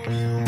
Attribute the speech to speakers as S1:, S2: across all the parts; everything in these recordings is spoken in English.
S1: Everyone.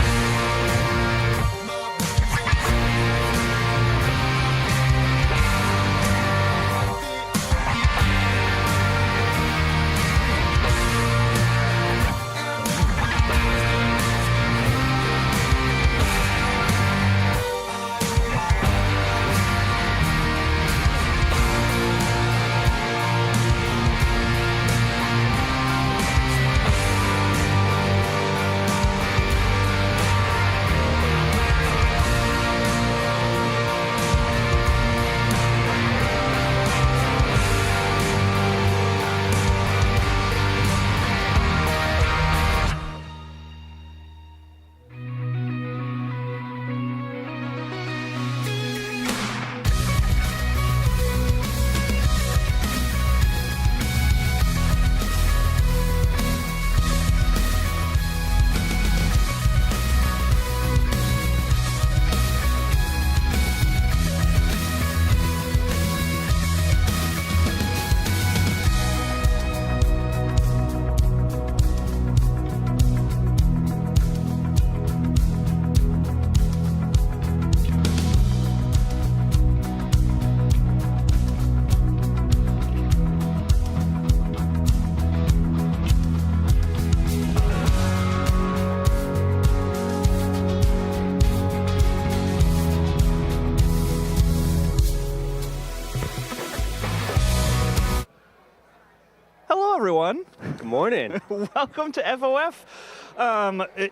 S2: Good morning.
S1: Welcome to FOF.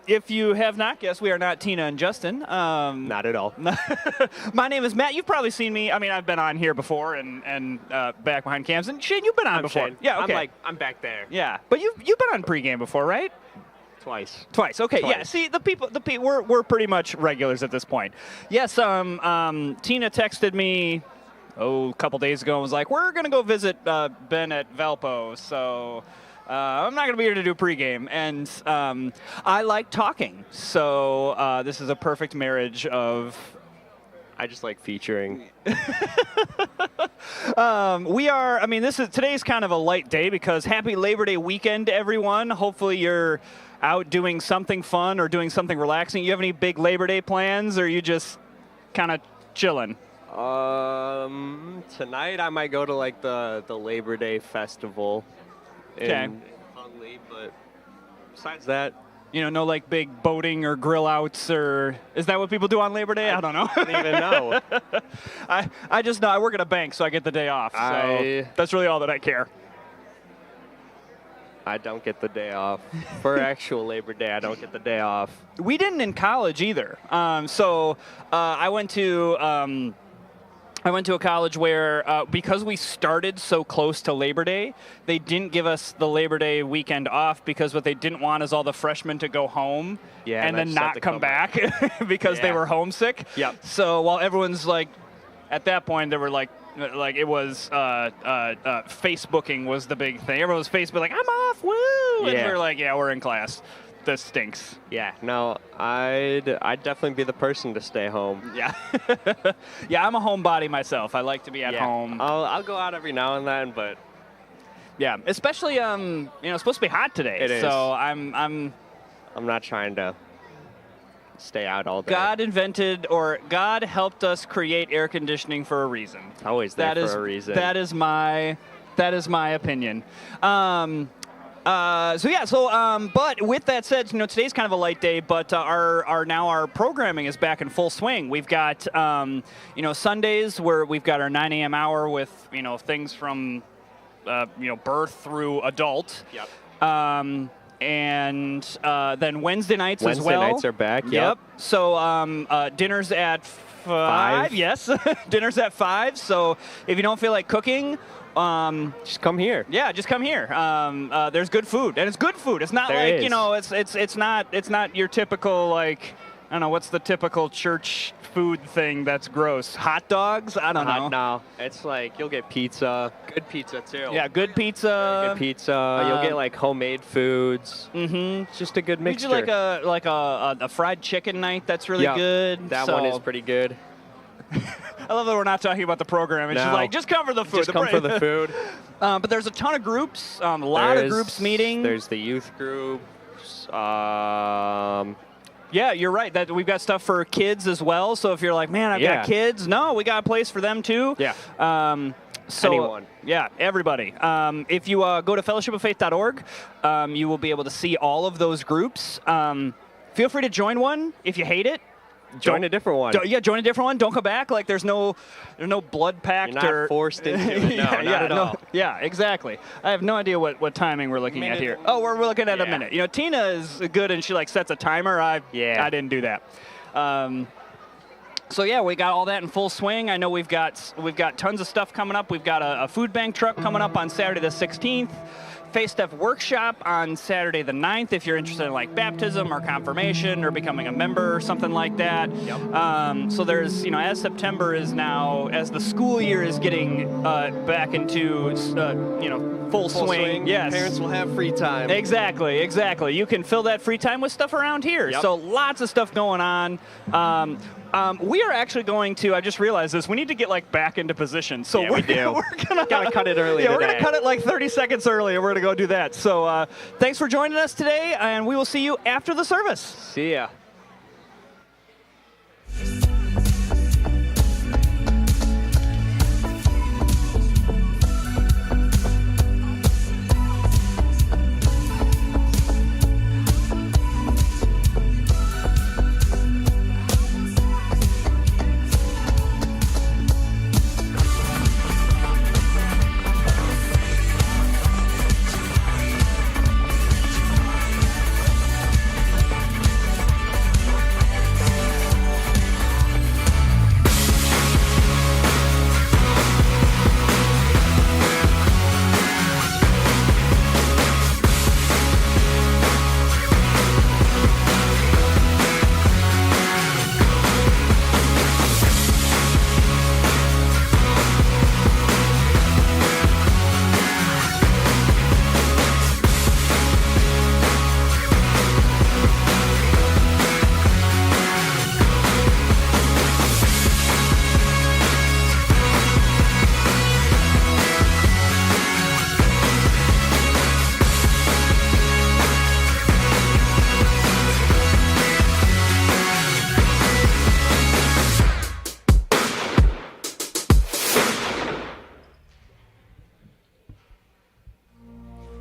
S1: If you have not guessed, we are not Tina and Justin.
S2: Not at all.
S1: My name is Matt. You've probably seen me. I mean, I've been on here before and back behind cams. And Shane, you've been on before.
S2: Shane.
S1: Yeah, okay.
S2: I'm back there.
S1: Yeah, but you've been on pregame before, right?
S2: Twice.
S1: Okay.
S2: Twice.
S1: Yeah. See, the people, we're pretty much regulars at this point. Yes. Tina texted me a couple days ago and was like, we're going to go visit Ben at Valpo, so I'm not going to be here to do pregame. And I like talking, so this is a perfect marriage of...
S2: I just like featuring.
S1: Today's kind of a light day because happy Labor Day weekend, everyone. Hopefully you're out doing something fun or doing something relaxing. You have any big Labor Day plans, or are you just kind of chilling?
S2: Tonight I might go to like the Labor Day festival in Huntley, but besides that,
S1: no like big boating or grill outs, or is that what people do on Labor Day? I don't know.
S2: I don't even know.
S1: I just know I work at a bank, so I get the day off. So that's really all that I care.
S2: I don't get the day off. For actual Labor Day, I don't get the day off.
S1: We didn't in college either. I went to a college where, because we started so close to Labor Day, they didn't give us the Labor Day weekend off because what they didn't want is all the freshmen to go home and then not come back because they were homesick.
S2: Yep.
S1: So while everyone's like, at that point, they were like it was Facebooking was the big thing. Everyone was Facebook like, I'm off, woo! And we were like, yeah, we're in class. This stinks.
S2: Yeah, no, I'd definitely be the person to stay home.
S1: Yeah. Yeah, I'm a homebody myself. I like to be at home.
S2: I'll go out every now and then, but
S1: yeah, especially it's supposed to be hot today.
S2: It is.
S1: So I'm
S2: not trying to stay out all day.
S1: God helped us create air conditioning for a reason.
S2: It's always there for a reason.
S1: That is my opinion. But with that said, today's kind of a light day, but our programming is back in full swing. We've got, Sundays where we've got our 9 a.m. hour with, things from, birth through adult.
S2: Yep.
S1: And then Wednesday nights as well.
S2: Wednesday nights are back, yep.
S1: So dinner's at 5. Yes, dinner's at 5. So if you don't feel like cooking,
S2: just come here.
S1: Yeah, just come here. There's good food, and it's good food. It's not it's not your typical like, I don't know, what's the typical church food thing that's gross? Hot dogs? I don't know.
S2: No, it's like you'll get pizza, good pizza too.
S1: Yeah, good pizza.
S2: Good pizza. You'll get like homemade foods.
S1: Mm-hmm.
S2: It's just a good mixture.
S1: We do like a fried chicken night that's really good.
S2: That one is pretty good.
S1: I love that we're not talking about the program. It's just like, just come for the food.
S2: Just come for the food.
S1: But there's a ton of groups, a lot of groups meeting.
S2: There's the youth groups.
S1: Yeah, you're right. That we've got stuff for kids as well. So if you're like, man, I've
S2: Yeah.
S1: got kids, no, we got a place for them too.
S2: Yeah.
S1: So,
S2: Anyone.
S1: Yeah, everybody. If you go to fellowshipoffaith.org, you will be able to see all of those groups. Feel free to join one if you hate it.
S2: Join a different one.
S1: Join a different one. Don't come back. Like there's no blood pact.
S2: You're not
S1: or
S2: forced into it. No, not at all.
S1: Yeah, exactly. I have no idea what timing we're looking at here. Oh, we're looking at a minute. You know, Tina is good and she like sets a timer. I didn't do that. So yeah, we got all that in full swing. I know we've got tons of stuff coming up. We've got a food bank truck coming up on Saturday the 16th. Faith Stuff Workshop on Saturday the 9th if you're interested in like baptism or confirmation or becoming a member or something like that.
S2: Yep.
S1: So there's, you know, as September is now, as the school year is getting back into, you know, full swing. Yes.
S2: Parents will have free time.
S1: Exactly. You can fill that free time with stuff around here.
S2: Yep.
S1: So lots of stuff going on. We are actually going to, I just realized this, we need to get like back into position. So
S2: we do.
S1: We're
S2: Gotta cut it early
S1: Yeah, we're
S2: today.
S1: going to cut it like 30 seconds early and we're going to go do that. So thanks for joining us today and we will see you after the service.
S2: See ya.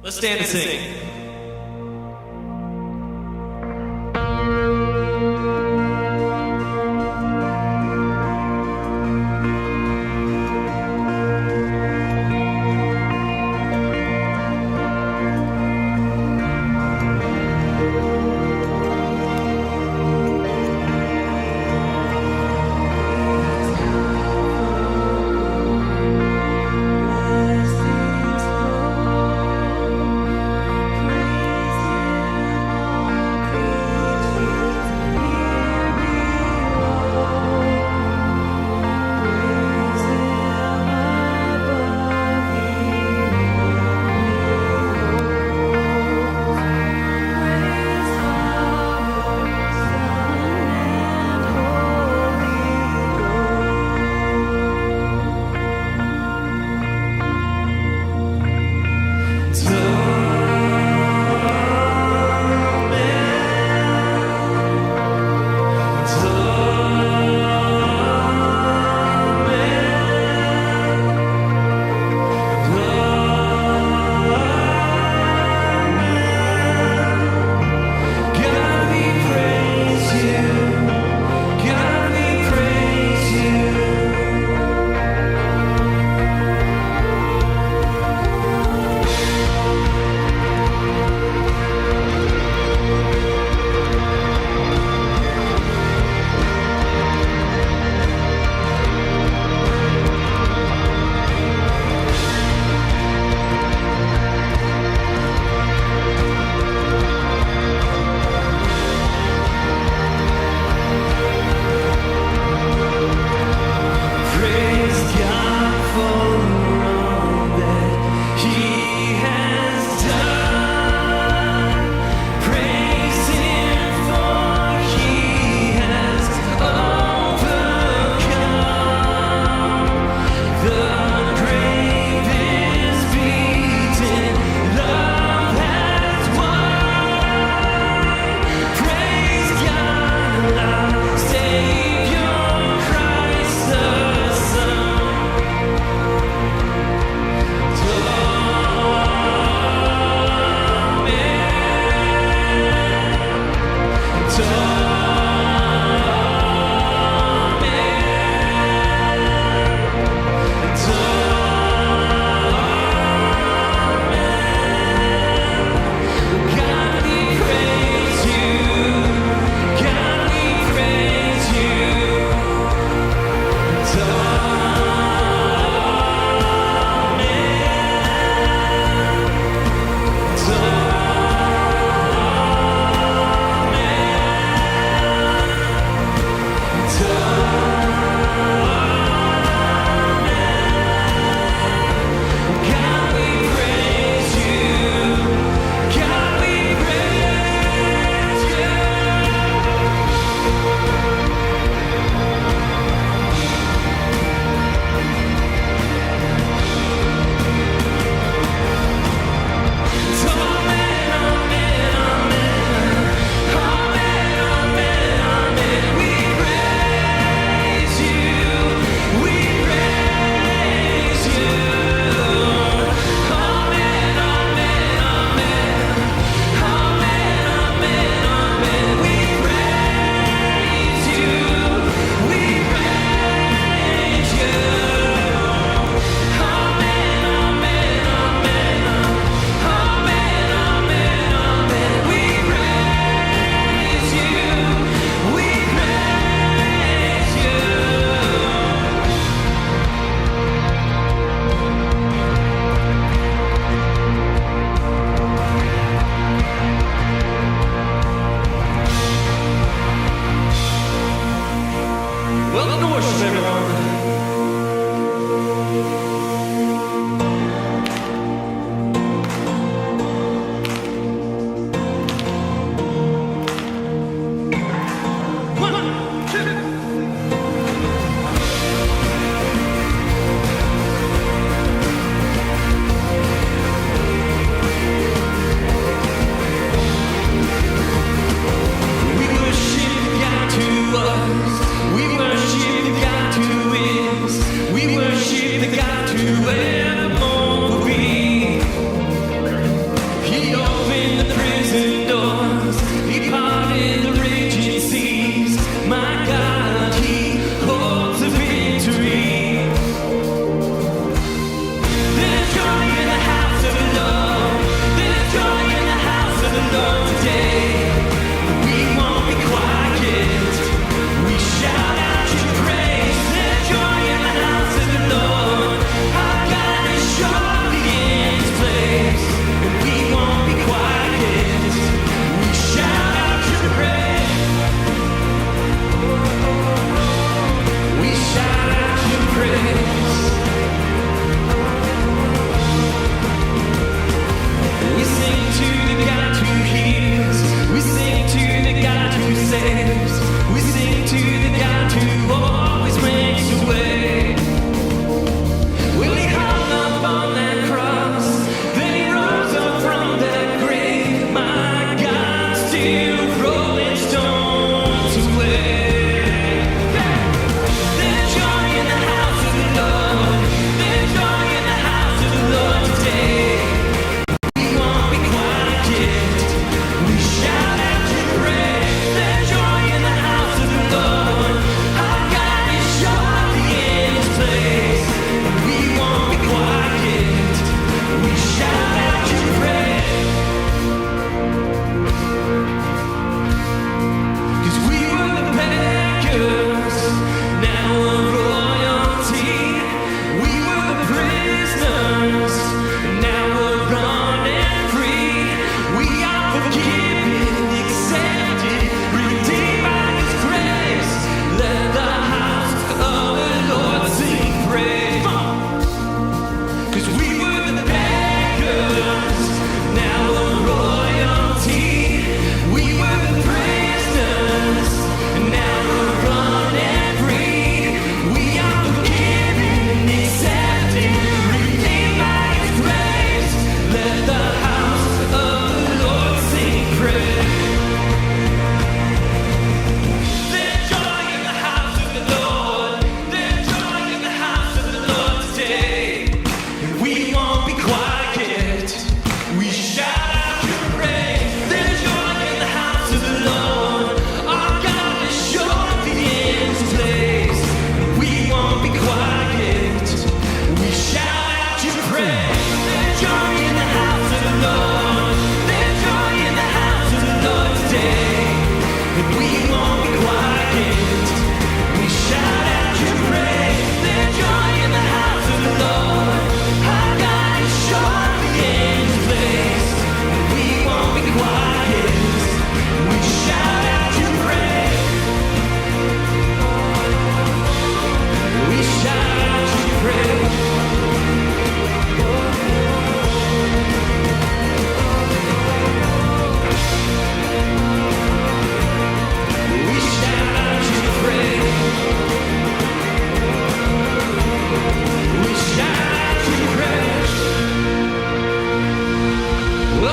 S3: Let's stand and sing.
S4: Blessings, Lord.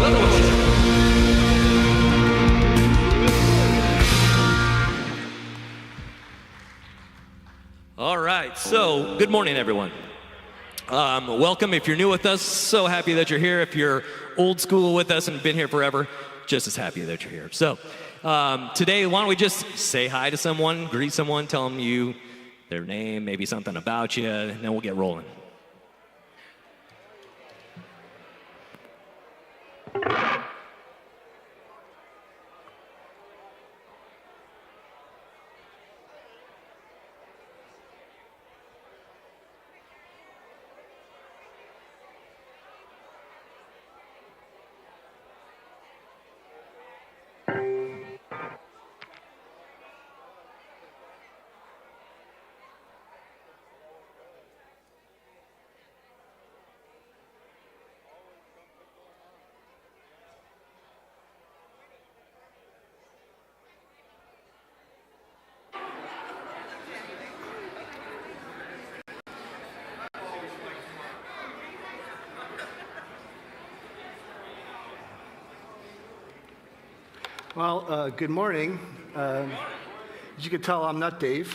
S3: another one. All right, so good morning, everyone. Welcome if you're new with us. So happy that you're here. If you're old school with us and been here forever, just as happy that you're here. So today, why don't we just say hi to someone, greet someone, tell them their name, maybe something about you, and then we'll get rolling.
S4: Well, good morning. As you can tell, I'm not Dave.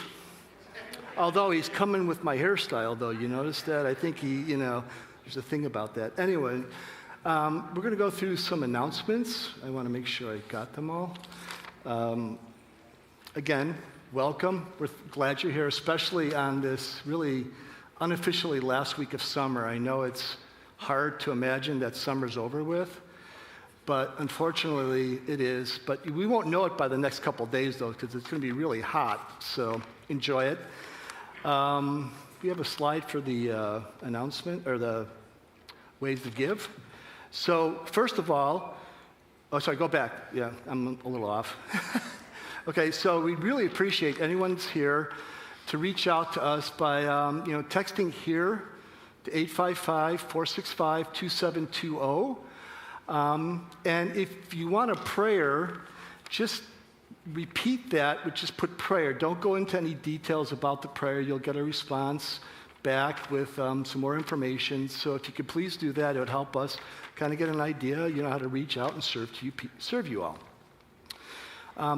S4: Although he's coming with my hairstyle, though. You notice that? I think there's a thing about that. Anyway, we're going to go through some announcements. I want to make sure I got them all. Again, welcome. We're glad you're here, especially on this really unofficially last week of summer. I know it's hard to imagine that summer's over with. But unfortunately, it is. But we won't know it by the next couple of days, though, because it's going to be really hot. So enjoy it. We have a slide for the announcement, or the ways to give. So first of all, go back. Yeah, I'm a little off. Okay, so we really appreciate anyone's here to reach out to us by texting here to 855-465-2720. And if you want a prayer, just repeat that, but just put prayer. Don't go into any details about the prayer. You'll get a response back with some more information. So if you could please do that, it would help us kind of get an idea, how to reach out and serve you all.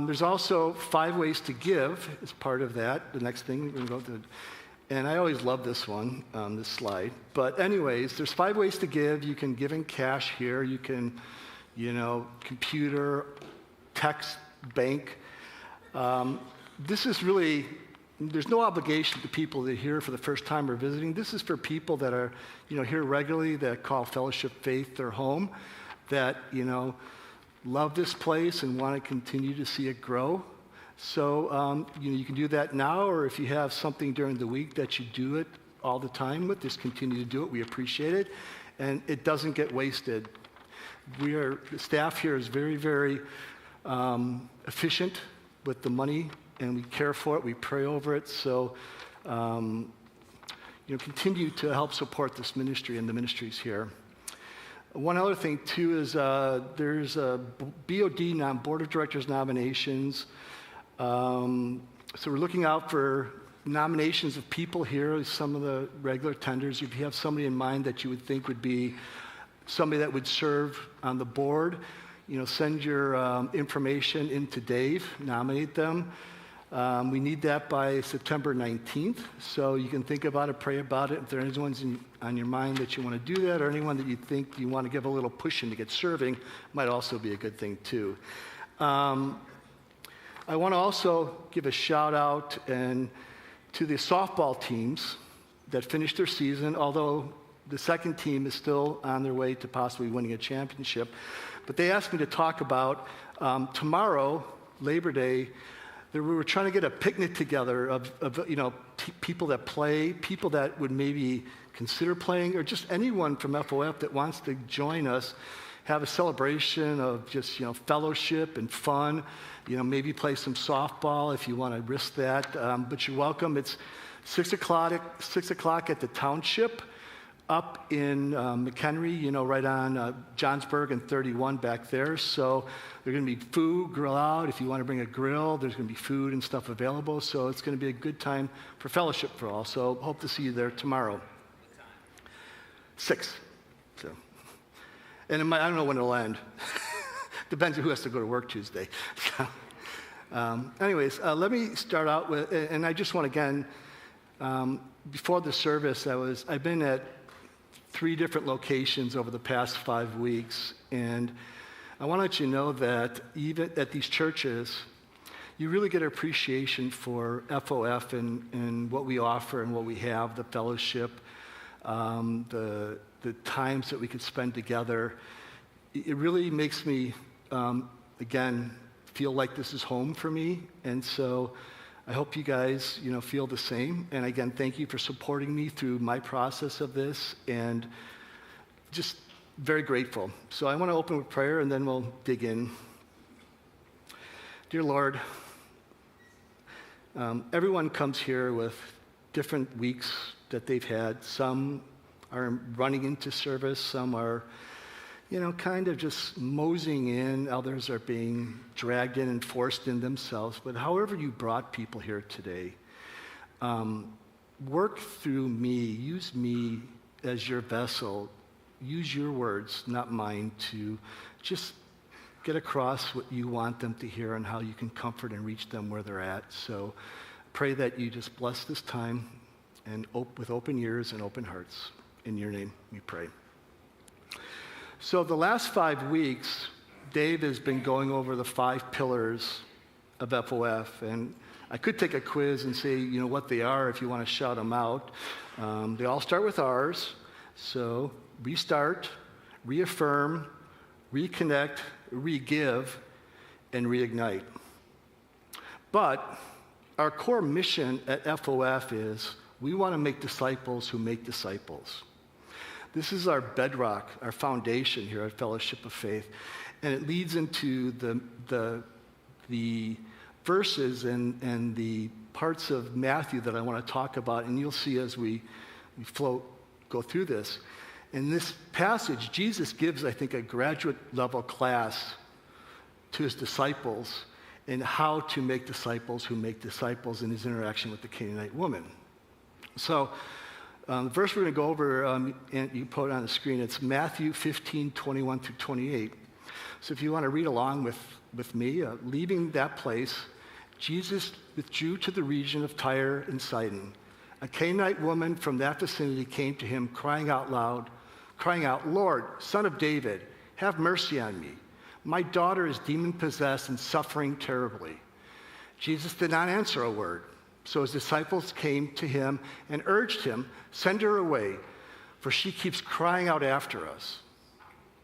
S4: There's also 5 ways to give as part of that. The next thing we're going to go through. And I always love this one, this slide. But anyways, there's 5 ways to give. You can give in cash here. You can, computer, text, bank. This is really, there's no obligation to people that are here for the first time or visiting. This is for people that are, here regularly, that call Fellowship Faith their home, that, love this place and want to continue to see it grow. So, you can do that now, or if you have something during the week that you do it all the time with, just continue to do it. We appreciate it. And it doesn't get wasted. The staff here is very, very efficient with the money, and we care for it. We pray over it. So, continue to help support this ministry and the ministries here. One other thing, too, is there's a BOD, Board of Directors nominations. So we're looking out for nominations of people here, some of the regular tenders. If you have somebody in mind that you would think would be somebody that would serve on the board, send your information in to Dave, nominate them. We need that by September 19th, so you can think about it, pray about it. If there are anyone on your mind that you want to do that, or anyone that you think you want to give a little push in to get serving, might also be a good thing, too. I want to also give a shout out to the softball teams that finished their season, although the second team is still on their way to possibly winning a championship. But they asked me to talk about tomorrow, Labor Day. We were trying to get a picnic together of people that play, people that would maybe consider playing, or just anyone from FOF that wants to join us, have a celebration of just fellowship and fun. Maybe play some softball if you want to risk that. But you're welcome. It's 6 o'clock at the township up in McHenry, right on Johnsburg and 31 back there. So there's going to be food, grill out. If you want to bring a grill, there's going to be food and stuff available. So it's going to be a good time for fellowship for all. So hope to see you there tomorrow. 6. So. And I don't know when it'll end. Depends on who has to go to work Tuesday. Anyways, let me start out with, and I just want to, again, before the service, I've been at 3 different locations over the past 5 weeks, and I want to let you know that even at these churches, you really get an appreciation for FOF and what we offer and what we have, the fellowship, the times that we could spend together. It really makes me, again, feel like this is home for me, and so I hope you guys, feel the same. And again, thank you for supporting me through my process of this, and just very grateful. So I want to open with prayer, and then we'll dig in. Dear Lord, everyone comes here with different weeks that they've had. Some are running into service, some are kind of just moseying in. Others are being dragged in and forced in themselves. But however you brought people here today, work through me. Use me as your vessel. Use your words, not mine, to just get across what you want them to hear and how you can comfort and reach them where they're at. So pray that you just bless this time and with open ears and open hearts. In your name we pray. So the last 5 weeks, Dave has been going over the 5 pillars of FOF, and I could take a quiz and say, what they are if you want to shout them out. They all start with R's. So restart, reaffirm, reconnect, re-give, and reignite. But our core mission at FOF is we want to make disciples who make disciples. This is our bedrock, our foundation here at Fellowship of Faith. And it leads into the verses and the parts of Matthew that I want to talk about. And you'll see as we go through this. In this passage, Jesus gives, I think, a graduate level class to his disciples in how to make disciples who make disciples in his interaction with the Canaanite woman. So, the verse we're going to go over, and you put it on the screen, it's Matthew 15, 21 through 28. So if you want to read along with me, leaving that place, Jesus withdrew to the region of Tyre and Sidon. A Canaanite woman from that vicinity came to him, crying out, "Lord, Son of David, have mercy on me. My daughter is demon-possessed and suffering terribly." Jesus did not answer a word. So his disciples came to him and urged him, "Send her away, for she keeps crying out after us."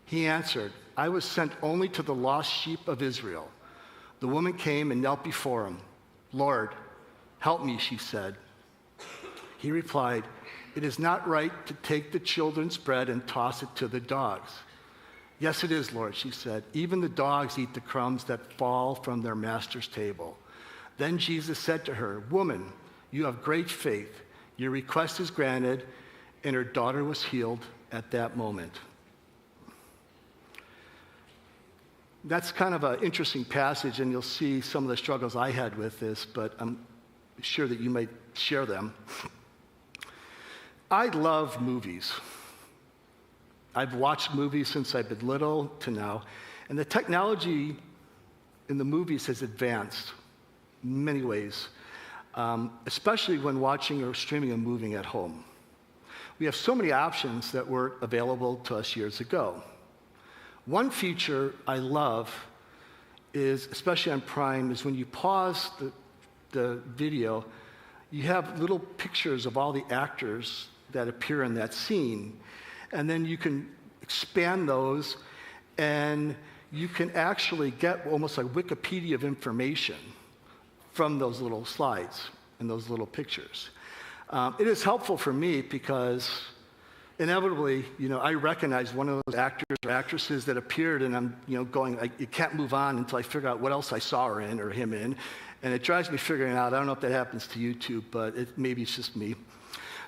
S4: He answered, "I was sent only to the lost sheep of Israel." The woman came and knelt before him. "Lord, help me," she said. He replied, "It is not right to take the children's bread and toss it to the dogs." "Yes, it is, Lord," she said. "Even the dogs eat the crumbs that fall from their master's table." Then Jesus said to her, "Woman, you have great faith. Your request is granted," and her daughter was healed at that moment. That's kind of an interesting passage, and you'll see some of the struggles I had with this, but I'm sure that you might share them. I love movies. I've watched movies since I've been little to now, and the technology in the movies has advanced in many ways, especially when watching or streaming a movie at home. We have so many options that weren't available to us years ago. One feature I love is, especially on Prime, is when you pause the video, you have little pictures of all the actors that appear in that scene. And then you can expand those, and you can actually get almost like Wikipedia of information from those little slides and those little pictures. It is helpful for me because inevitably, I recognize one of those actors or actresses that appeared, and I'm, going, I can't move on until I figure out what else I saw her in or him in, and it drives me figuring out. I don't know if that happens to you too, but maybe it's just me.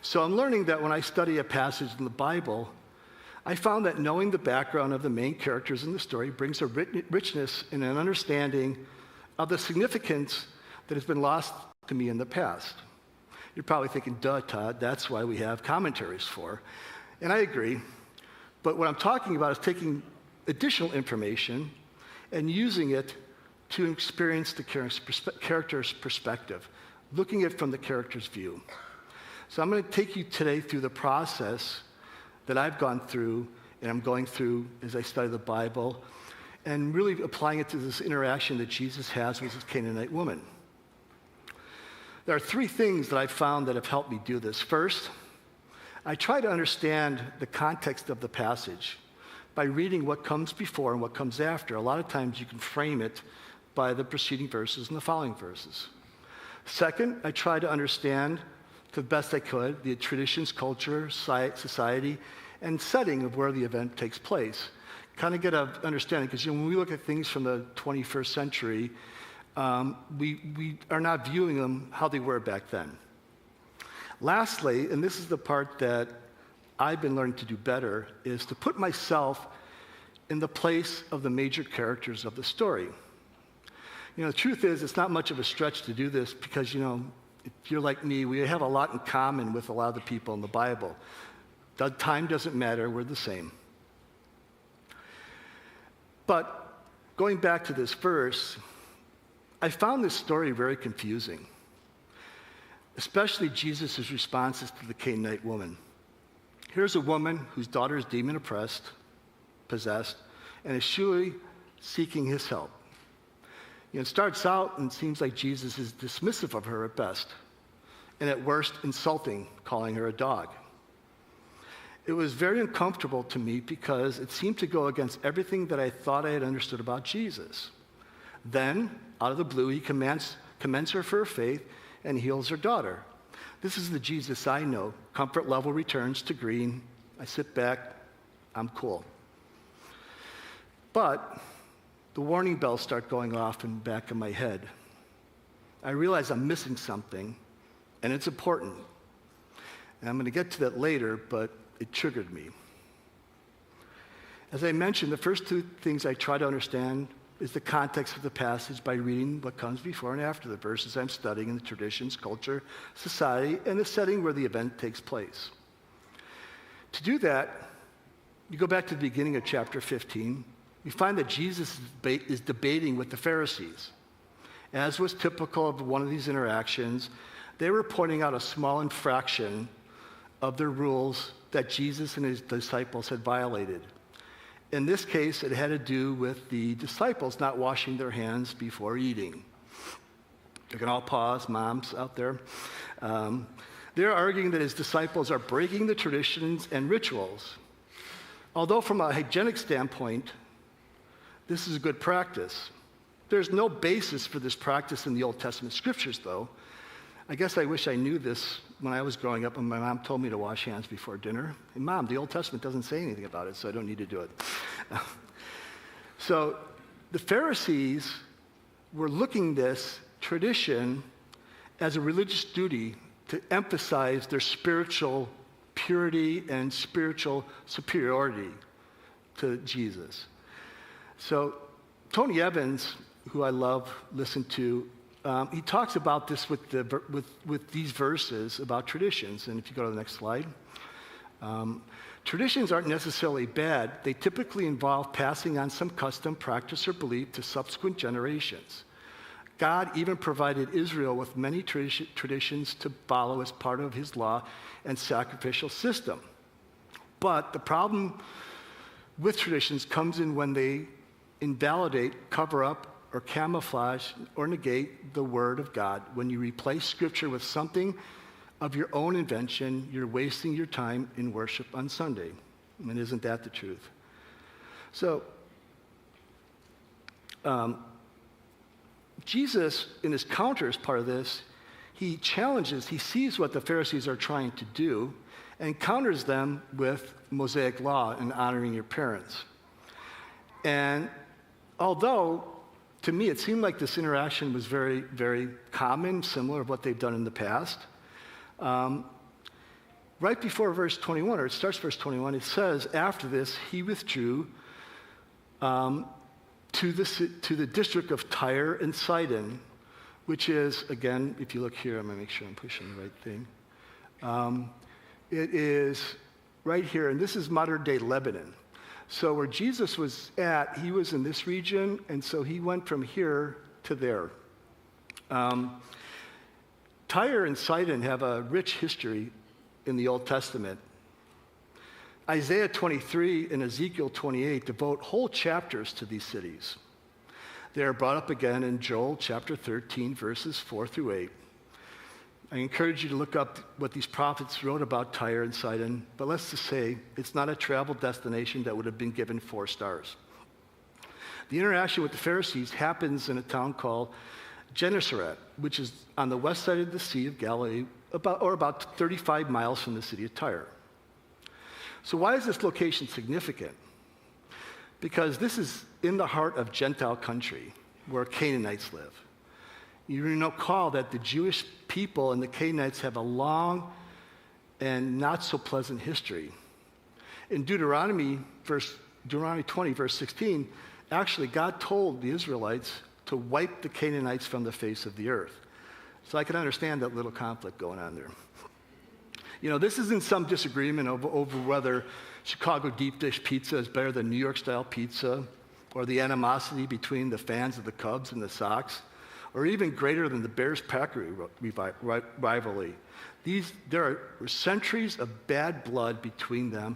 S4: So I'm learning that when I study a passage in the Bible, I found that knowing the background of the main characters in the story brings a richness and an understanding of the significance that has been lost to me in the past. You're probably thinking, duh, Todd, that's why we have commentaries for. And I agree. But what I'm talking about is taking additional information and using it to experience the character's perspective, looking at it from the character's view. So I'm going to take you today through the process that I've gone through and I'm going through as I study the Bible, and really applying it to this interaction that Jesus has with this Canaanite woman. There are three things that I've found that have helped me do this. First, I try to understand the context of the passage by reading what comes before and what comes after. A lot of times you can frame it by the preceding verses and the following verses. Second, I try to understand, to the best I could, the traditions, culture, society, and setting of where the event takes place. Kind of get an understanding, because when we look at things from the 21st century, we are not viewing them how they were back then. Lastly, and this is the part that I've been learning to do better, is to put myself in the place of the major characters of the story. The truth is, it's not much of a stretch to do this because, if you're like me, we have a lot in common with a lot of the people in the Bible. The time doesn't matter, we're the same. But going back to this verse, I found this story very confusing, especially Jesus' responses to the Canaanite woman. Here's a woman whose daughter is demon-oppressed, possessed, and is surely seeking his help. It starts out and it seems like Jesus is dismissive of her at best, and at worst insulting, calling her a dog. It was very uncomfortable to me because it seemed to go against everything that I thought I had understood about Jesus. Then, out of the blue, he commends her for her faith and heals her daughter. This is the Jesus I know. Comfort level returns to green. I sit back, I'm cool. But the warning bells start going off in the back of my head. I realize I'm missing something, and it's important. And I'm going to get to that later, but it triggered me. As I mentioned, the first two things I try to understand is the context of the passage by reading what comes before and after the verses I'm studying in the traditions, culture, society, and the setting where the event takes place. To do that, you go back to the beginning of chapter 15. You find that Jesus is debating with the Pharisees. As was typical of one of these interactions, they were pointing out a small infraction of the rules that Jesus and his disciples had violated. In this case, it had to do with the disciples not washing their hands before eating. You can all pause, moms out there. They're arguing that his disciples are breaking the traditions and rituals. Although from a hygienic standpoint, this is a good practice. There's no basis for this practice in the Old Testament scriptures, though. I guess I wish I knew this when I was growing up and my mom told me to wash hands before dinner. And Mom, the Old Testament doesn't say anything about it, so I don't need to do it. So the Pharisees were looking this tradition as a religious duty to emphasize their spiritual purity and spiritual superiority to Jesus. So Tony Evans, who I love, listen to, he talks about this with these verses about traditions. And if you go to the next slide. Traditions aren't necessarily bad. They typically involve passing on some custom, practice, or belief to subsequent generations. God even provided Israel with many traditions to follow as part of his law and sacrificial system. But the problem with traditions comes in when they invalidate, cover up, or camouflage or negate the Word of God. When you replace Scripture with something of your own invention, you're wasting your time in worship on Sunday. And isn't that the truth? So, Jesus, in his counter as part of this, he challenges, he sees what the Pharisees are trying to do and counters them with Mosaic law and honoring your parents. And although, to me, it seemed like this interaction was very, very common, similar to what they've done in the past. Right before verse 21, or it starts verse 21, it says, after this, he withdrew to the district of Tyre and Sidon, which is, again, if you look here, I'm going to make sure I'm pushing the right thing. It is right here, and this is modern-day Lebanon. So where Jesus was at, he was in this region, and so he went from here to there. Tyre and Sidon have a rich history in the Old Testament. Isaiah 23 and Ezekiel 28 devote whole chapters to these cities. They are brought up again in Joel chapter 13, verses 4 through 8. I encourage you to look up what these prophets wrote about Tyre and Sidon, but let's just say it's not a travel destination that would have been given 4 stars. The interaction with the Pharisees happens in a town called Gennesaret, which is on the west side of the Sea of Galilee, about 35 miles from the city of Tyre. So why is this location significant? Because this is in the heart of Gentile country, where Canaanites live. You recall that the Jewish people and the Canaanites have a long and not so pleasant history. In Deuteronomy 20, verse 16, actually God told the Israelites to wipe the Canaanites from the face of the earth. So I can understand that little conflict going on there. You know, this isn't some disagreement over whether Chicago deep dish pizza is better than New York style pizza, or the animosity between the fans of the Cubs and the Sox, or even greater than the Bears-Packers rivalry. There are centuries of bad blood between them,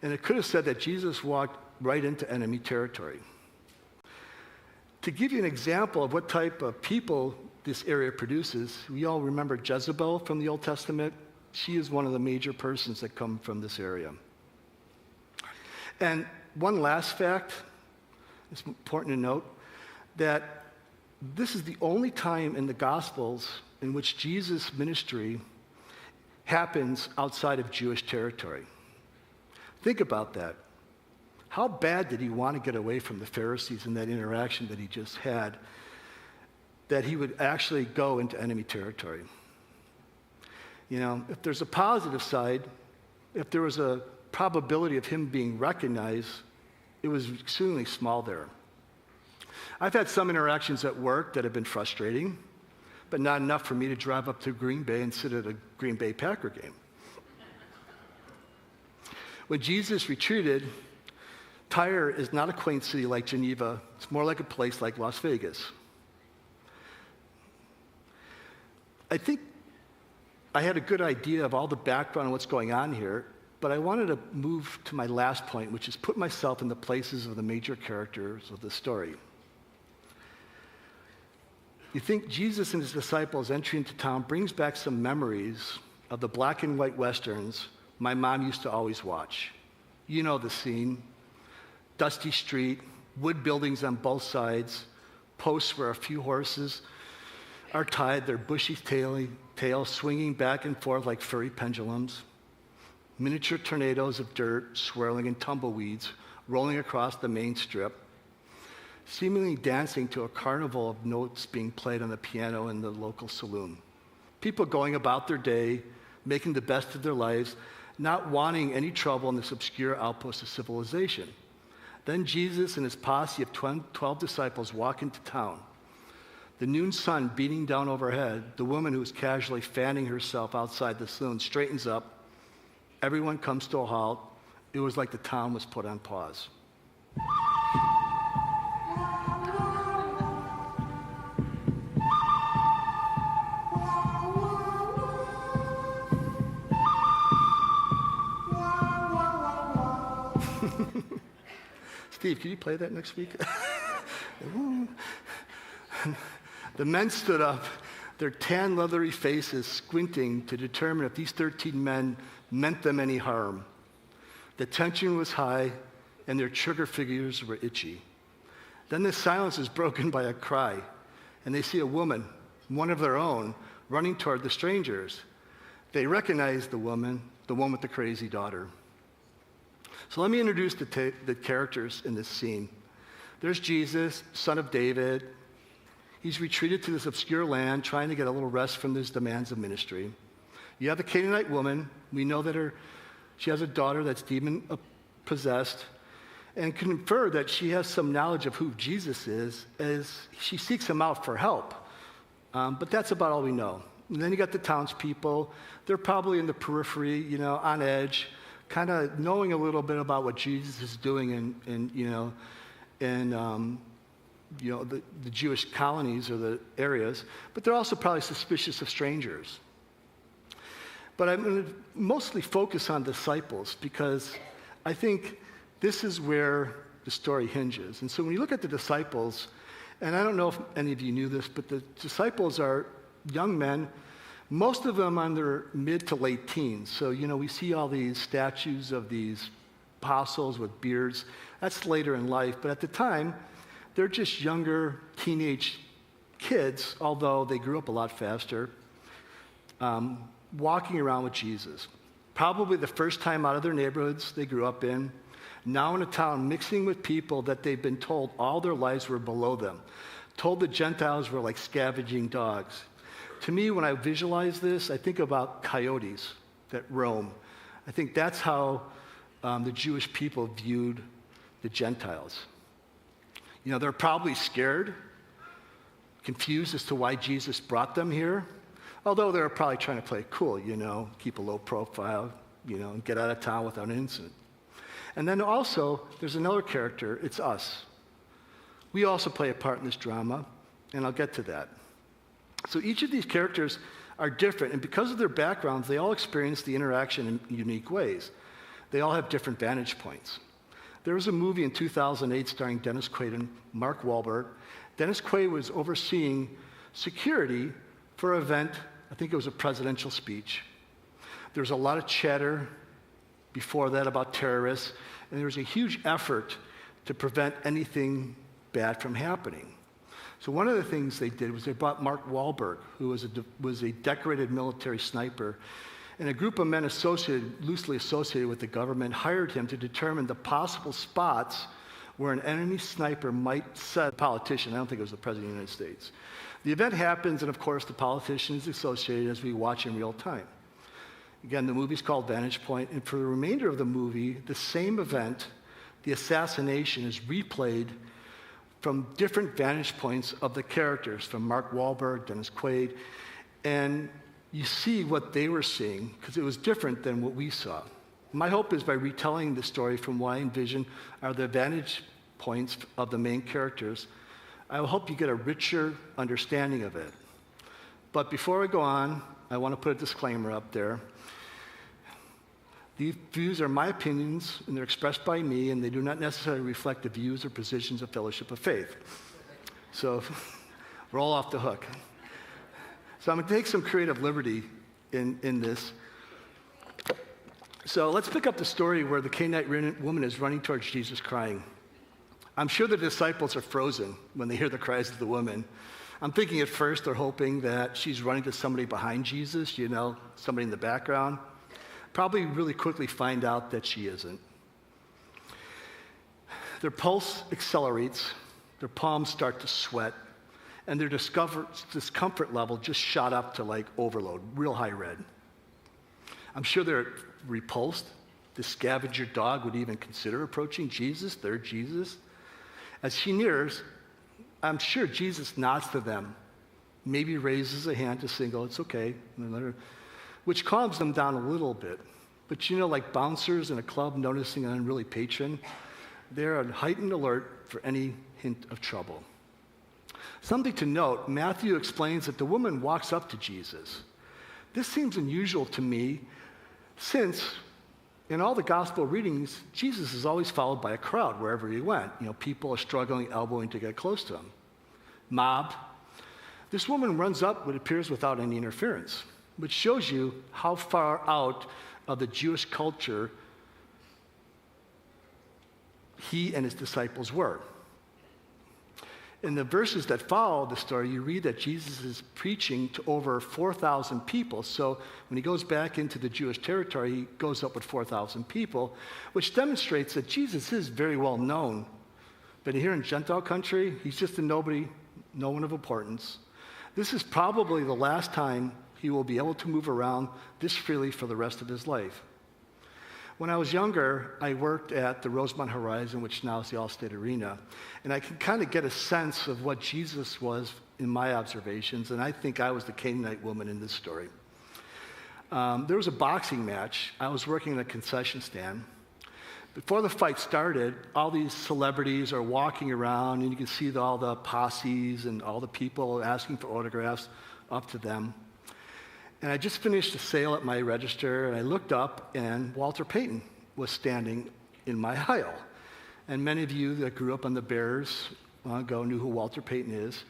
S4: and it could have said that Jesus walked right into enemy territory. To give you an example of what type of people this area produces, we all remember Jezebel from the Old Testament. She is one of the major persons that come from this area. And one last fact, it's important to note, that this is the only time in the Gospels in which Jesus' ministry happens outside of Jewish territory. Think about that. How bad did he want to get away from the Pharisees in that interaction that he just had, that he would actually go into enemy territory? You know, if there's a positive side, if there was a probability of him being recognized, it was extremely small there. I've had some interactions at work that have been frustrating, but not enough for me to drive up to Green Bay and sit at a Green Bay Packer game. When Jesus retreated, Tyre is not a quaint city like Geneva. It's more like a place like Las Vegas. I think I had a good idea of all the background and what's going on here, but I wanted to move to my last point, which is put myself in the places of the major characters of the story. You think Jesus and his disciples entry into town brings back some memories of the black and white westerns my mom used to always watch. You know the scene. Dusty street, wood buildings on both sides, posts where a few horses are tied, their bushy tails swinging back and forth like furry pendulums. Miniature tornadoes of dirt swirling in tumbleweeds rolling across the main strip, seemingly dancing to a carnival of notes being played on the piano in the local saloon. People going about their day, making the best of their lives, not wanting any trouble in this obscure outpost of civilization. Then Jesus and his posse of 12 disciples walk into town. The noon sun beating down overhead, the woman who is casually fanning herself outside the saloon straightens up. Everyone comes to a halt. It was like the town was put on pause. Steve, can you play that next week? The men stood up, their tan, leathery faces squinting to determine if these 13 men meant them any harm. The tension was high, and their trigger fingers were itchy. Then the silence is broken by a cry, and they see a woman, one of their own, running toward the strangers. They recognize the one with the crazy daughter. So let me introduce the characters in this scene. There's Jesus, son of David. He's retreated to this obscure land, trying to get a little rest from his demands of ministry. You have the Canaanite woman. We know that she has a daughter that's demon-possessed, and can infer that she has some knowledge of who Jesus is as she seeks him out for help. But that's about all we know. And then you got the townspeople. They're probably in the periphery, on edge, kind of knowing a little bit about what Jesus is doing in the Jewish colonies or the areas, but they're also probably suspicious of strangers. But I'm going to mostly focus on disciples because I think this is where the story hinges. And so when you look at the disciples, and I don't know if any of you knew this, but the disciples are young men, most of them on their mid to late teens. So, we see all these statues of these apostles with beards. That's later in life. But at the time, they're just younger teenage kids, although they grew up a lot faster, walking around with Jesus. Probably the first time out of their neighborhoods they grew up in, now in a town mixing with people that they've been told all their lives were below them, told the Gentiles were like scavenging dogs. To me, when I visualize this, I think about coyotes that roam. I think that's how the Jewish people viewed the Gentiles. They're probably scared, confused as to why Jesus brought them here, although they're probably trying to play it cool, keep a low profile, and get out of town without an incident. And then also, there's another character, it's us. We also play a part in this drama, and I'll get to that. So each of these characters are different, and because of their backgrounds, they all experience the interaction in unique ways. They all have different vantage points. There was a movie in 2008 starring Dennis Quaid and Mark Wahlberg. Dennis Quaid was overseeing security for an event, I think it was a presidential speech. There was a lot of chatter before that about terrorists, and there was a huge effort to prevent anything bad from happening. So one of the things they did was they brought Mark Wahlberg, who was a decorated military sniper, and a group of men loosely associated with the government hired him to determine the possible spots where an enemy sniper might set a politician. I don't think it was the President of the United States. The event happens, and of course, the politician is associated as we watch in real time. Again, the movie's called Vantage Point, and for the remainder of the movie, the same event, the assassination, is replayed from different vantage points of the characters, from Mark Wahlberg, Dennis Quaid, and you see what they were seeing, because it was different than what we saw. My hope is by retelling the story from what I envision are the vantage points of the main characters, I hope you get a richer understanding of it. But before I go on, I want to put a disclaimer up there. These views are my opinions, and they're expressed by me, and they do not necessarily reflect the views or positions of Fellowship of Faith. So we're all off the hook. So I'm going to take some creative liberty in this. So let's pick up the story where the Canaanite woman is running towards Jesus crying. I'm sure the disciples are frozen when they hear the cries of the woman. I'm thinking at first they're hoping that she's running to somebody behind Jesus, somebody in the background. Probably really quickly find out that she isn't. Their pulse accelerates, their palms start to sweat, and their discomfort level just shot up to like overload, real high red. I'm sure they're repulsed. The scavenger dog would even consider approaching Jesus, their Jesus. As she nears, I'm sure Jesus nods to them, maybe raises a hand to signal, it's okay, which calms them down a little bit. But like bouncers in a club noticing an unruly patron, they're on heightened alert for any hint of trouble. Something to note, Matthew explains that the woman walks up to Jesus. This seems unusual to me, since in all the gospel readings, Jesus is always followed by a crowd wherever he went. People are struggling, elbowing to get close to him. Mob. This woman runs up what appears without any interference, which shows you how far out of the Jewish culture he and his disciples were. In the verses that follow the story, you read that Jesus is preaching to over 4,000 people. So when he goes back into the Jewish territory, he goes up with 4,000 people, which demonstrates that Jesus is very well known. But here in Gentile country, he's just a nobody, no one of importance. This is probably the last time he will be able to move around this freely for the rest of his life. When I was younger, I worked at the Rosemont Horizon, which now is the Allstate Arena, and I can kind of get a sense of what Jesus was in my observations, and I think I was the Canaanite woman in this story. There was a boxing match. I was working in a concession stand. Before the fight started, all these celebrities are walking around, and you can see all the posses and all the people asking for autographs up to them. And I just finished a sale at my register, and I looked up, and Walter Payton was standing in my aisle. And many of you that grew up on the Bears long ago knew who Walter Payton is.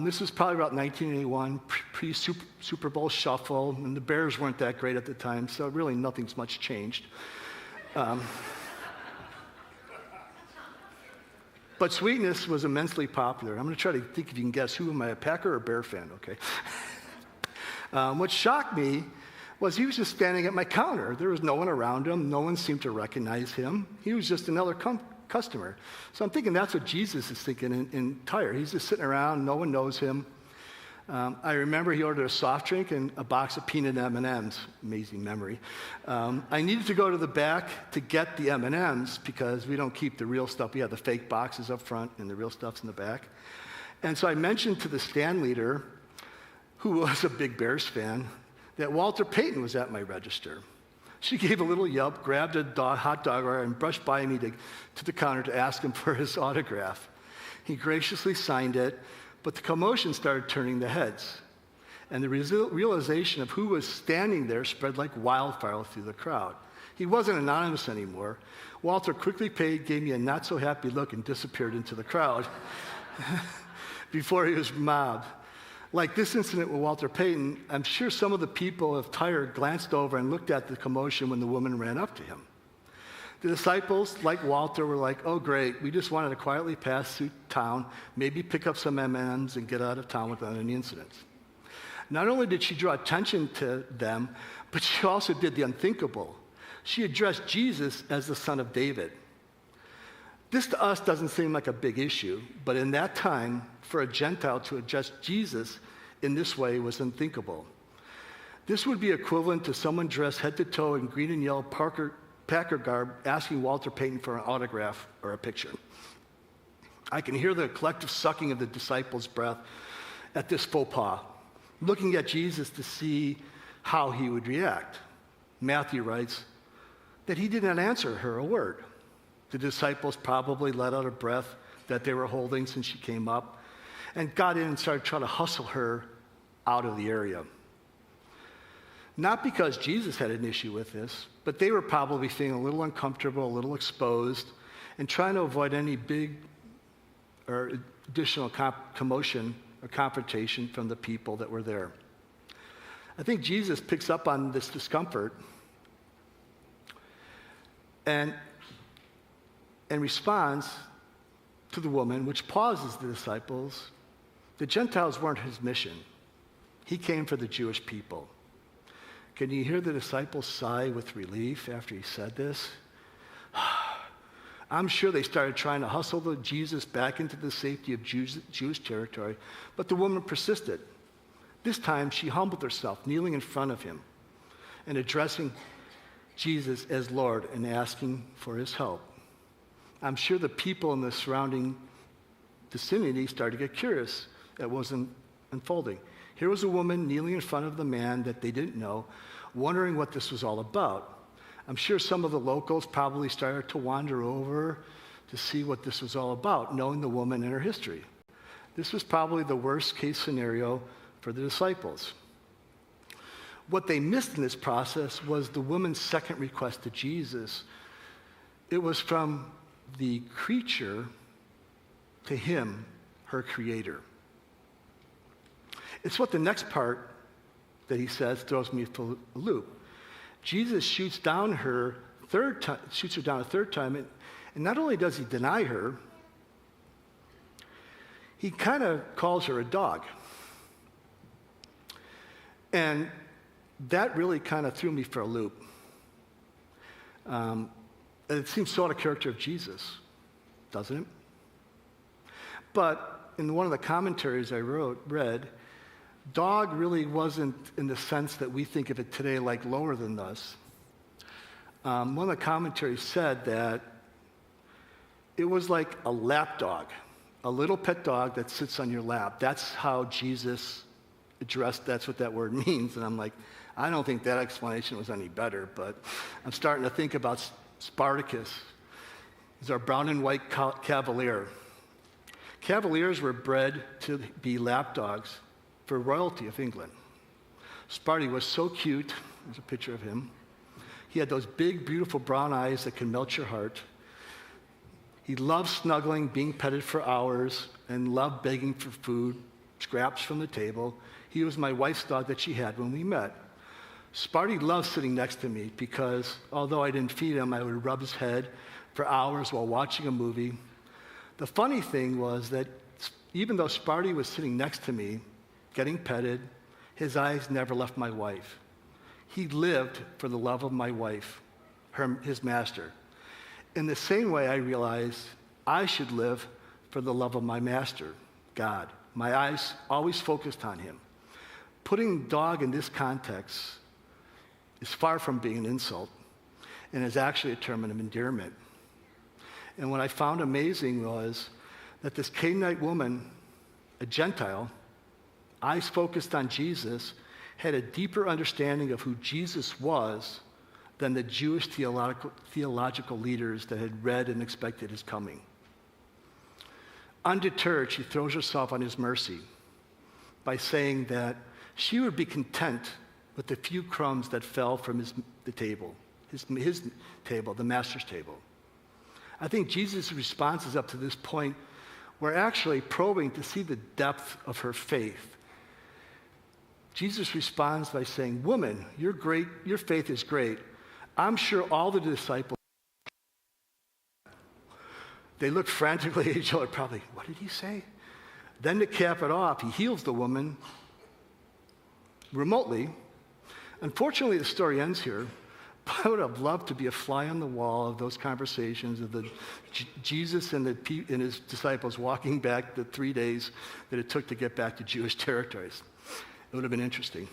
S4: This was probably about 1981, pre-Super Bowl shuffle, and the Bears weren't that great at the time, so really nothing's much changed. But Sweetness was immensely popular. I'm going to try to think if you can guess who am I, a Packer or Bear fan, okay? What shocked me was he was just standing at my counter. There was no one around him. No one seemed to recognize him. He was just another customer. So I'm thinking that's what Jesus is thinking in Tyre. He's just sitting around. No one knows him. I remember he ordered a soft drink and a box of peanut M&Ms. Amazing memory. I needed to go to the back to get the M&Ms because we don't keep the real stuff. We have the fake boxes up front and the real stuff's in the back. And so I mentioned to the stand leader, who was a big Bears fan, that Walter Payton was at my register. She gave a little yelp, grabbed a hot dog order, and brushed by me to the counter to ask him for his autograph. He graciously signed it, but the commotion started turning the heads. And the realization of who was standing there spread like wildfire through the crowd. He wasn't anonymous anymore. Walter quickly gave me a not-so-happy look and disappeared into the crowd before he was mobbed. Like this incident with Walter Payton, I'm sure some of the people of Tyre glanced over and looked at the commotion when the woman ran up to him. The disciples, like Walter, were like, oh, great, we just wanted to quietly pass through town, maybe pick up some M&Ms and get out of town without any incidents. Not only did she draw attention to them, but she also did the unthinkable. She addressed Jesus as the Son of David. This to us doesn't seem like a big issue, but in that time, for a Gentile to address Jesus in this way was unthinkable. This would be equivalent to someone dressed head to toe in green and yellow Packer garb asking Walter Payton for an autograph or a picture. I can hear the collective sucking of the disciples' breath at this faux pas, looking at Jesus to see how he would react. Matthew writes that he did not answer her a word. The disciples probably let out a breath that they were holding since she came up and got in and started trying to hustle her out of the area. Not because Jesus had an issue with this, but they were probably feeling a little uncomfortable, a little exposed, and trying to avoid any big or additional commotion or confrontation from the people that were there. I think Jesus picks up on this discomfort and responds to the woman, which pauses the disciples. The Gentiles weren't his mission. He came for the Jewish people. Can you hear the disciples sigh with relief after he said this? I'm sure they started trying to hustle Jesus back into the safety of Jewish territory, but the woman persisted. This time, she humbled herself, kneeling in front of him and addressing Jesus as Lord and asking for his help. I'm sure the people in the surrounding vicinity started to get curious at what was unfolding. Here was a woman kneeling in front of the man that they didn't know, wondering what this was all about. I'm sure some of the locals probably started to wander over to see what this was all about, knowing the woman and her history. This was probably the worst case scenario for the disciples. What they missed in this process was the woman's second request to Jesus. It was from the creature to him, her creator. It's what the next part that he says throws me for a loop. Jesus shoots her down a third time, and not only does he deny her, he kind of calls her a dog. And that really kind of threw me for a loop. It seems so out of character of Jesus, doesn't it? But in one of the commentaries I read, dog really wasn't in the sense that we think of it today, like lower than us. One of the commentaries said that it was like a lap dog, a little pet dog that sits on your lap. That's how Jesus addressed that's what that word means. And I'm like, I don't think that explanation was any better, but I'm starting to think about Spartacus. He's our brown and white cavalier. Cavaliers were bred to be lapdogs for royalty of England. Sparty was so cute. There's a picture of him. He had those big, beautiful brown eyes that can melt your heart. He loved snuggling, being petted for hours, and loved begging for food, scraps from the table. He was my wife's dog that she had when we met. Sparty loved sitting next to me because although I didn't feed him, I would rub his head for hours while watching a movie. The funny thing was that even though Sparty was sitting next to me, getting petted, his eyes never left my wife. He lived for the love of my wife, his master. In the same way, I realized I should live for the love of my master, God. My eyes always focused on him. Putting dog in this context is far from being an insult and is actually a term of endearment. And what I found amazing was that this Canaanite woman, a Gentile, eyes focused on Jesus, had a deeper understanding of who Jesus was than the Jewish theological leaders that had read and expected his coming. Undeterred, she throws herself on his mercy by saying that she would be content with the few crumbs that fell from his table, the master's table. I think Jesus' responses up to this point were actually probing to see the depth of her faith. Jesus responds by saying, "Woman, you're great, your faith is great. I'm sure all the disciples," they looked frantically at each other, probably, what did he say? Then to cap it off, he heals the woman remotely. Unfortunately, the story ends here. But I would have loved to be a fly on the wall of those conversations of Jesus and his disciples walking back the 3 days that it took to get back to Jewish territories. It would have been interesting.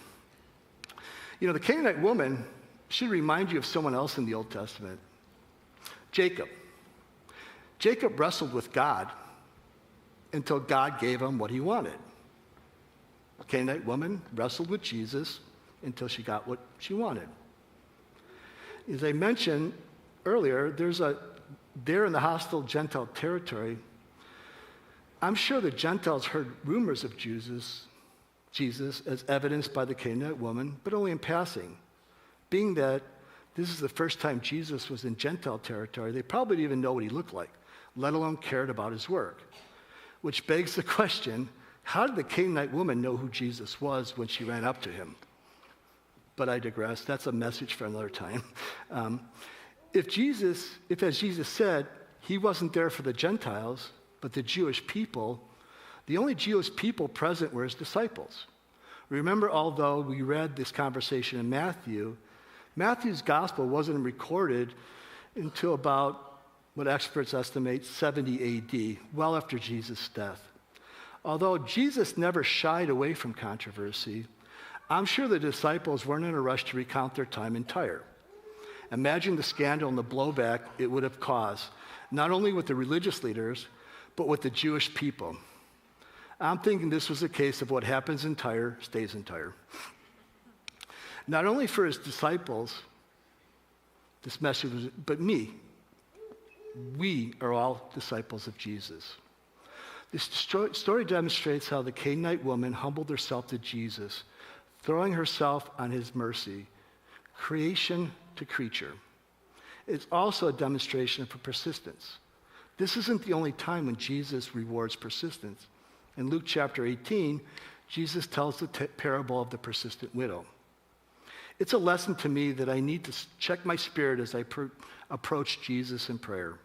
S4: You know, the Canaanite woman should remind you of someone else in the Old Testament. Jacob. Jacob wrestled with God until God gave him what he wanted. The Canaanite woman wrestled with Jesus until she got what she wanted. As I mentioned earlier, there in the hostile Gentile territory, I'm sure the Gentiles heard rumors of Jesus as evidenced by the Canaanite woman, but only in passing. Being that this is the first time Jesus was in Gentile territory, they probably didn't even know what he looked like, let alone cared about his work. Which begs the question, how did the Canaanite woman know who Jesus was when she ran up to him? But I digress. That's a message for another time. If as Jesus said, he wasn't there for the Gentiles, but the Jewish people, the only Jewish people present were his disciples. Remember, although we read this conversation in Matthew's gospel wasn't recorded until about what experts estimate 70 AD, well after Jesus' death. Although Jesus never shied away from controversy, I'm sure the disciples weren't in a rush to recount their time in Tyre. Imagine the scandal and the blowback it would have caused, not only with the religious leaders, but with the Jewish people. I'm thinking this was a case of what happens in Tyre stays in Tyre. Not only for his disciples, this message was, but me. We are all disciples of Jesus. This story demonstrates how the Canaanite woman humbled herself to Jesus, throwing herself on his mercy, creation to creature. It's also a demonstration for persistence. This isn't the only time when Jesus rewards persistence. In Luke chapter 18, Jesus tells the parable of the persistent widow. It's a lesson to me that I need to check my spirit as I approach Jesus in prayer.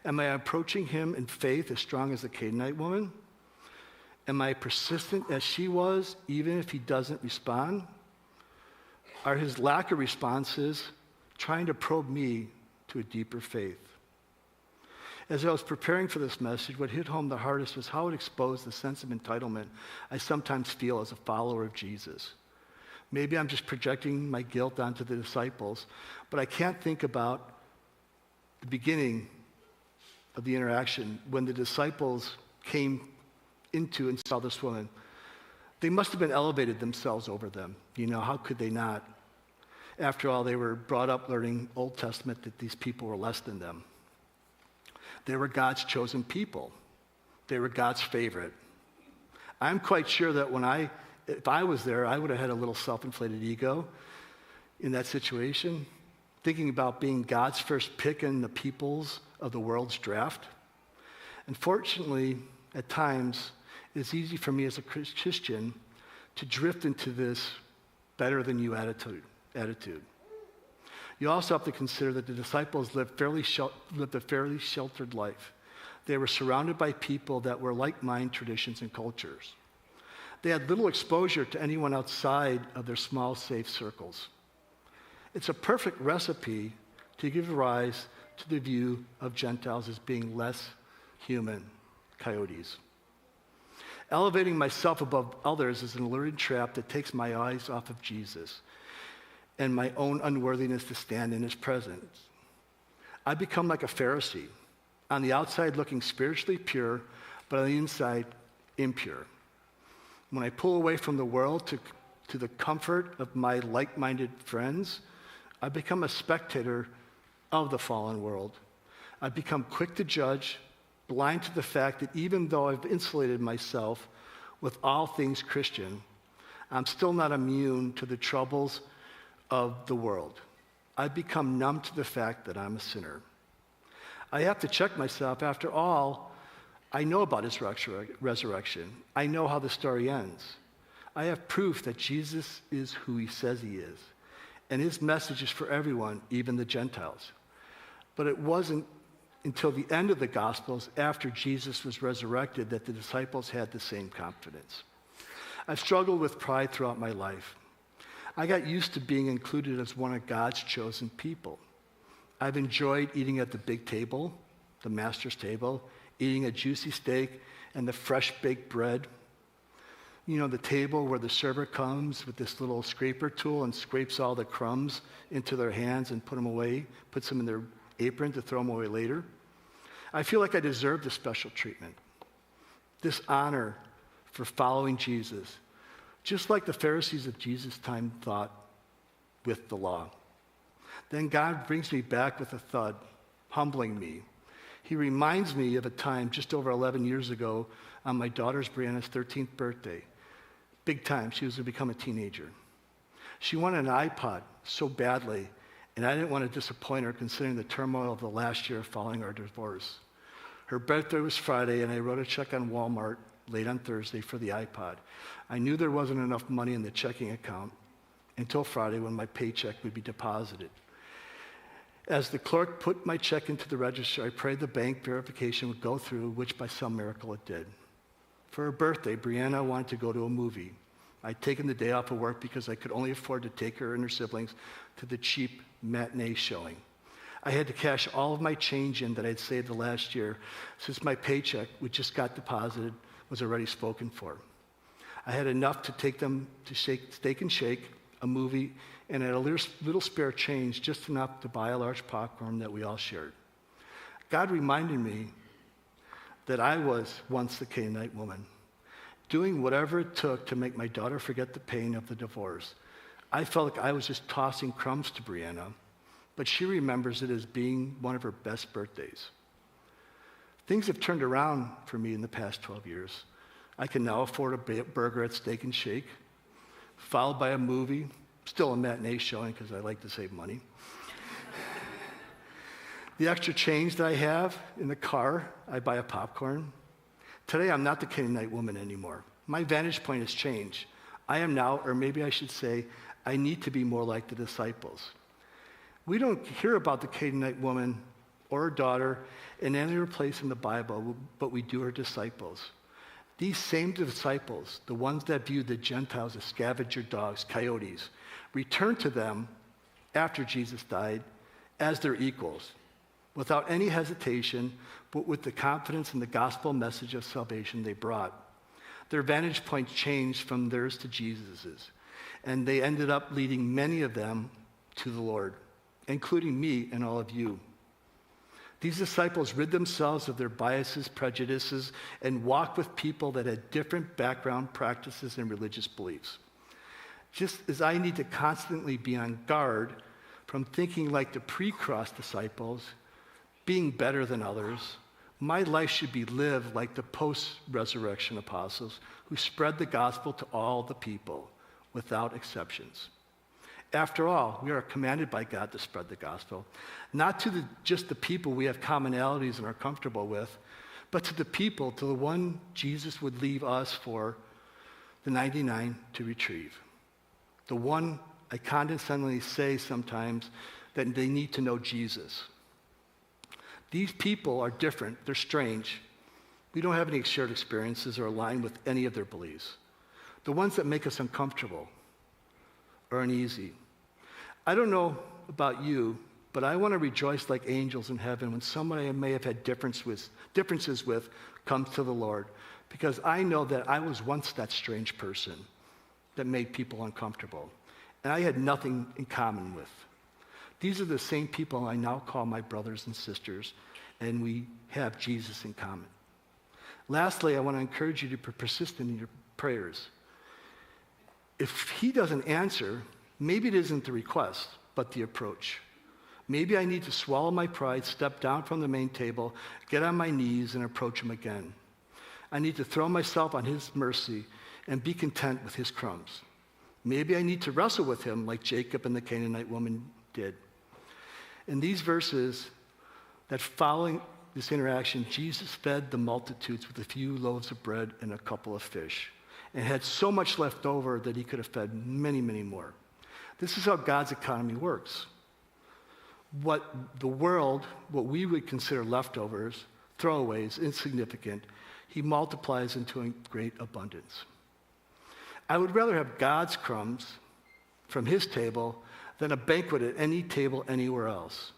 S4: Am I approaching him in faith as strong as the Canaanite woman? Am I persistent as she was, even if he doesn't respond? Are his lack of responses trying to probe me to a deeper faith? As I was preparing for this message, what hit home the hardest was how it exposed the sense of entitlement I sometimes feel as a follower of Jesus. Maybe I'm just projecting my guilt onto the disciples, but I can't think about the beginning of the interaction when the disciples came into and saw this woman. They must have been elevated themselves over them. How could they not? After all, they were brought up learning Old Testament that these people were less than them. They were God's chosen people. They were God's favorite. I'm quite sure that if I was there, I would have had a little self-inflated ego in that situation, thinking about being God's first pick in the peoples of the world's draft. Unfortunately, at times, it's easy for me as a Christian to drift into this better than you attitude. You also have to consider that the disciples lived a fairly sheltered life. They were surrounded by people that were like-minded traditions and cultures. They had little exposure to anyone outside of their small, safe circles. It's a perfect recipe to give rise to the view of Gentiles as being less human, coyotes. Elevating myself above others is an alluring trap that takes my eyes off of Jesus and my own unworthiness to stand in his presence. I become like a Pharisee, on the outside looking spiritually pure, but on the inside impure. When I pull away from the world to the comfort of my like-minded friends, I become a spectator of the fallen world. I become quick to judge, blind to the fact that even though I've insulated myself with all things Christian, I'm still not immune to the troubles of the world. I've become numb to the fact that I'm a sinner. I have to check myself. After all, I know about his resurrection. I know how the story ends. I have proof that Jesus is who he says he is, and his message is for everyone, even the Gentiles. But it wasn't until the end of the Gospels, after Jesus was resurrected, that the disciples had the same confidence. I've struggled with pride throughout my life. I got used to being included as one of God's chosen people. I've enjoyed eating at the big table, the master's table, eating a juicy steak and the fresh baked bread. The table where the server comes with this little scraper tool and scrapes all the crumbs into their hands and puts them in their apron to throw them away later. I feel like I deserve this special treatment, this honor for following Jesus, just like the Pharisees of Jesus' time thought with the law. Then God brings me back with a thud, humbling me. He reminds me of a time just over 11 years ago on my daughter's Brianna's 13th birthday. Big time, she was to become a teenager. She wanted an iPod so badly, and I didn't want to disappoint her considering the turmoil of the last year following our divorce. Her birthday was Friday, and I wrote a check on Walmart late on Thursday for the iPod. I knew there wasn't enough money in the checking account until Friday when my paycheck would be deposited. As the clerk put my check into the register, I prayed the bank verification would go through, which by some miracle it did. For her birthday, Brianna wanted to go to a movie. I'd taken the day off of work because I could only afford to take her and her siblings to the cheap matinee showing. I had to cash all of my change in that I'd saved the last year since my paycheck, which just got deposited, was already spoken for. I had enough to take them to Steak and Shake, a movie, and had a little spare change, just enough to buy a large popcorn that we all shared. God reminded me that I was once the Canaanite woman, doing whatever it took to make my daughter forget the pain of the divorce. I felt like I was just tossing crumbs to Brianna, but she remembers it as being one of her best birthdays. Things have turned around for me in the past 12 years. I can now afford a burger at Steak and Shake, followed by a movie, still a matinee showing because I like to save money. The extra change that I have in the car, I buy a popcorn. Today, I'm not the Canaanite woman anymore. My vantage point has changed. I am now, or maybe I should say, I need to be more like the disciples. We don't hear about the Canaanite woman or her daughter in any other place in the Bible, but we do her disciples. These same disciples, the ones that viewed the Gentiles as scavenger dogs, coyotes, returned to them after Jesus died as their equals, without any hesitation, but with the confidence in the gospel message of salvation they brought. Their vantage point changed from theirs to Jesus's, and they ended up leading many of them to the Lord, including me and all of you. These disciples rid themselves of their biases, prejudices, and walked with people that had different background, practices, and religious beliefs. Just as I need to constantly be on guard from thinking like the pre-cross disciples, being better than others, my life should be lived like the post-resurrection apostles who spread the gospel to all the people without exceptions. After all, we are commanded by God to spread the gospel, not to just the people we have commonalities and are comfortable with, but to the people, to the one Jesus would leave us for the 99 to retrieve. The one I condescendingly say sometimes that they need to know Jesus. These people are different. They're strange. We don't have any shared experiences or align with any of their beliefs. The ones that make us uncomfortable or uneasy. I don't know about you, but I want to rejoice like angels in heaven when someone I may have had differences with comes to the Lord, because I know that I was once that strange person that made people uncomfortable, and I had nothing in common with. These are the same people I now call my brothers and sisters, and we have Jesus in common. Lastly, I want to encourage you to be persistent in your prayers. If he doesn't answer, maybe it isn't the request, but the approach. Maybe I need to swallow my pride, step down from the main table, get on my knees, and approach him again. I need to throw myself on his mercy and be content with his crumbs. Maybe I need to wrestle with him like Jacob and the Canaanite woman did. In these verses that following this interaction, Jesus fed the multitudes with a few loaves of bread and a couple of fish, and had so much left over that he could have fed many, many more. This is how God's economy works. What the world, what we would consider leftovers, throwaways, insignificant, he multiplies into a great abundance. I would rather have God's crumbs from his table than a banquet at any table anywhere else.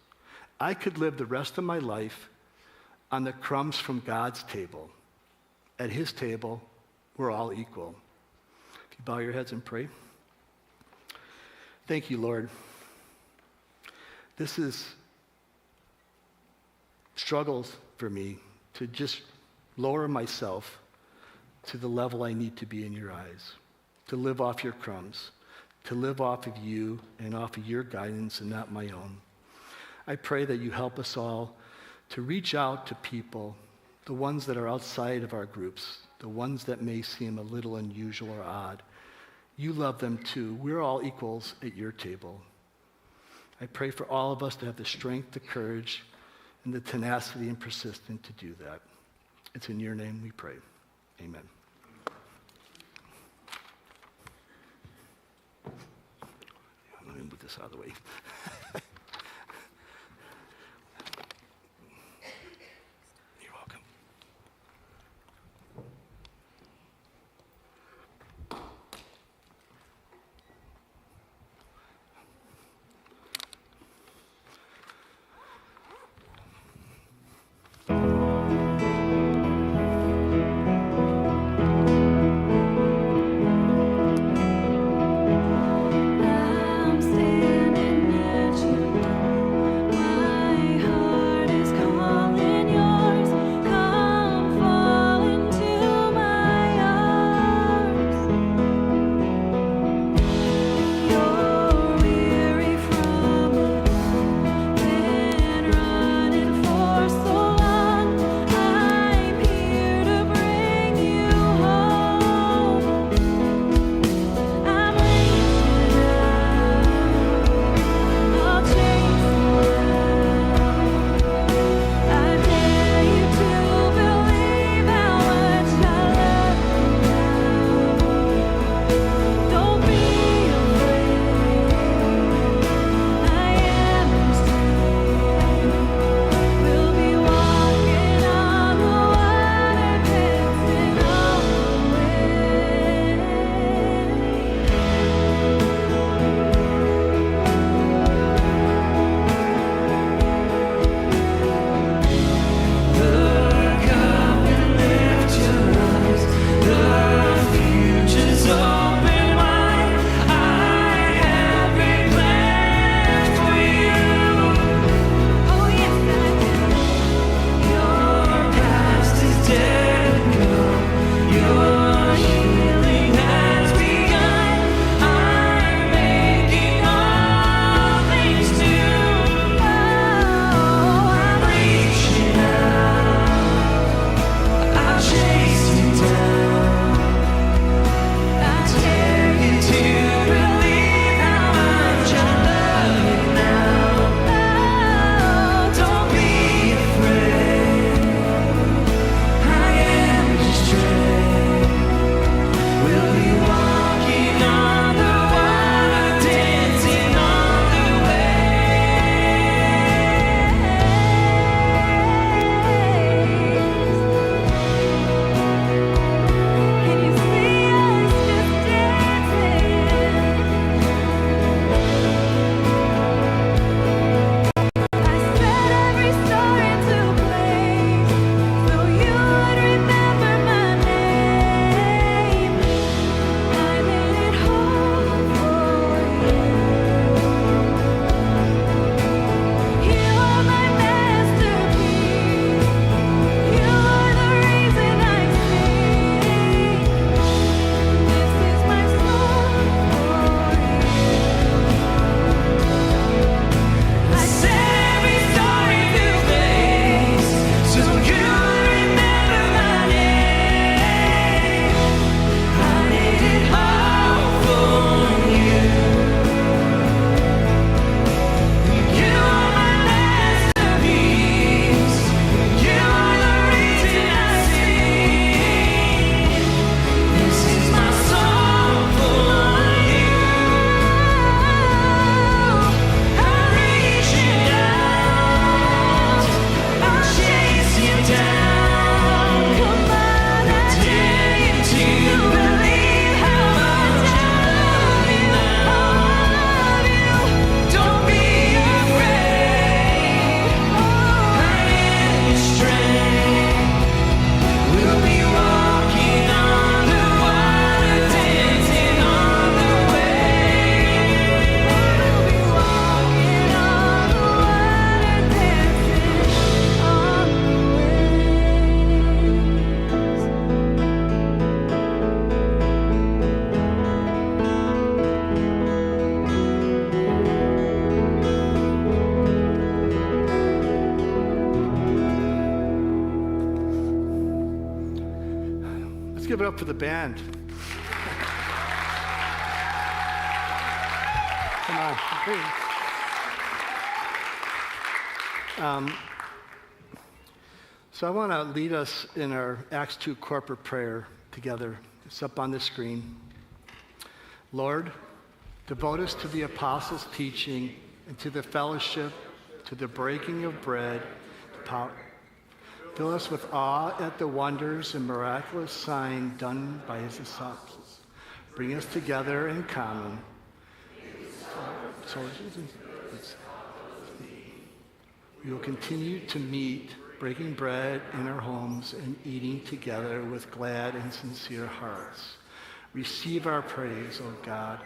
S4: I could live the rest of my life on the crumbs from God's table. At his table, we're all equal. If you bow your heads and pray. Thank you, Lord. This is struggles for me to just lower myself to the level I need to be in your eyes, to live off your crumbs, to live off of you and off of your guidance and not my own. I pray that you help us all to reach out to people, the ones that are outside of our groups, the ones that may seem a little unusual or odd. You love them too. We're all equals at your table. I pray for all of us to have the strength, the courage, and the tenacity and persistence to do that. It's in your name we pray. Amen. Let me move this out of the way. You're welcome.
S5: I'm standing at your
S4: Let's give it up for the band. Come on. So I want to lead us in our Acts 2 corporate prayer together. It's up on the screen. Lord, devote us to the apostles' teaching and to the fellowship, to the breaking of bread, to power. Fill us with awe at the wonders and miraculous sign done by his disciples. Bring us together in common. So we will continue to meet, breaking bread in our homes and eating together with glad and sincere hearts. Receive our praise, O God.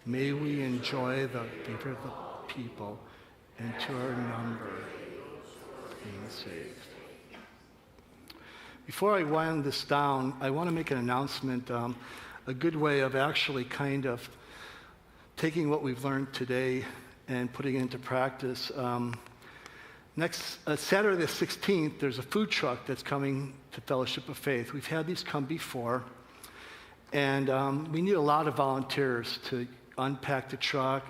S4: May we enjoy the favor of the people and to our number being saved. Before I wind this down, I want to make an announcement, a good way of actually kind of taking what we've learned today and putting it into practice. Next Saturday the 16th, there's a food truck that's coming to Fellowship of Faith. We've had these come before, and we need a lot of volunteers to unpack the truck,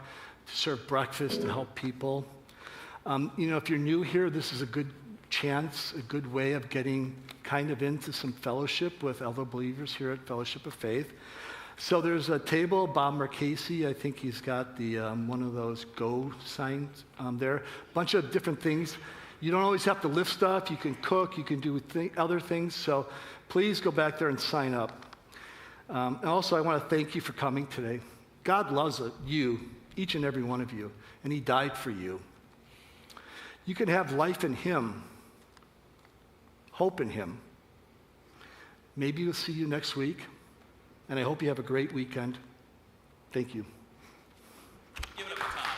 S4: to serve breakfast, to help people. If you're new here, this is a good chance, a good way of getting kind of into some fellowship with other believers here at Fellowship of Faith. So there's a table, Bob Marchese, I think he's got the one of those go signs there. A bunch of different things. You don't always have to lift stuff. You can cook. You can do other things. So please go back there and sign up. And also, I want to thank you for coming today. God loves you, each and every one of you, and he died for you. You can have life in him, hope in him. Maybe we'll see you next week. And I hope you have a great weekend. Thank you.
S3: Give it up for Tom.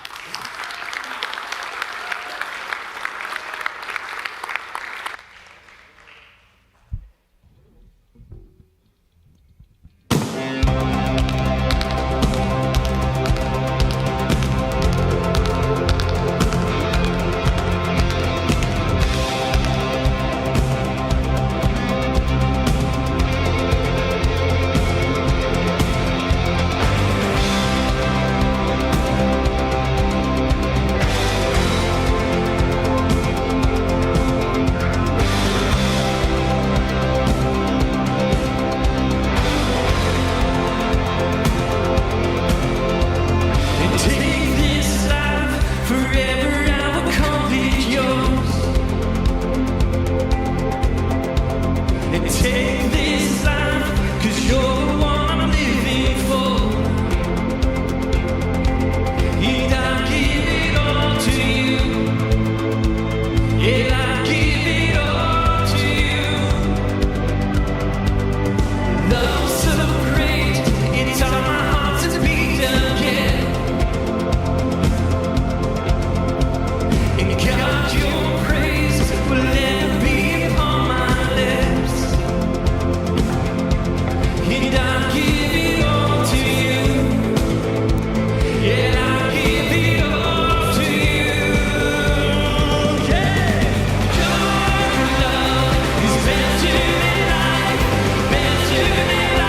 S5: Better than life, better than life.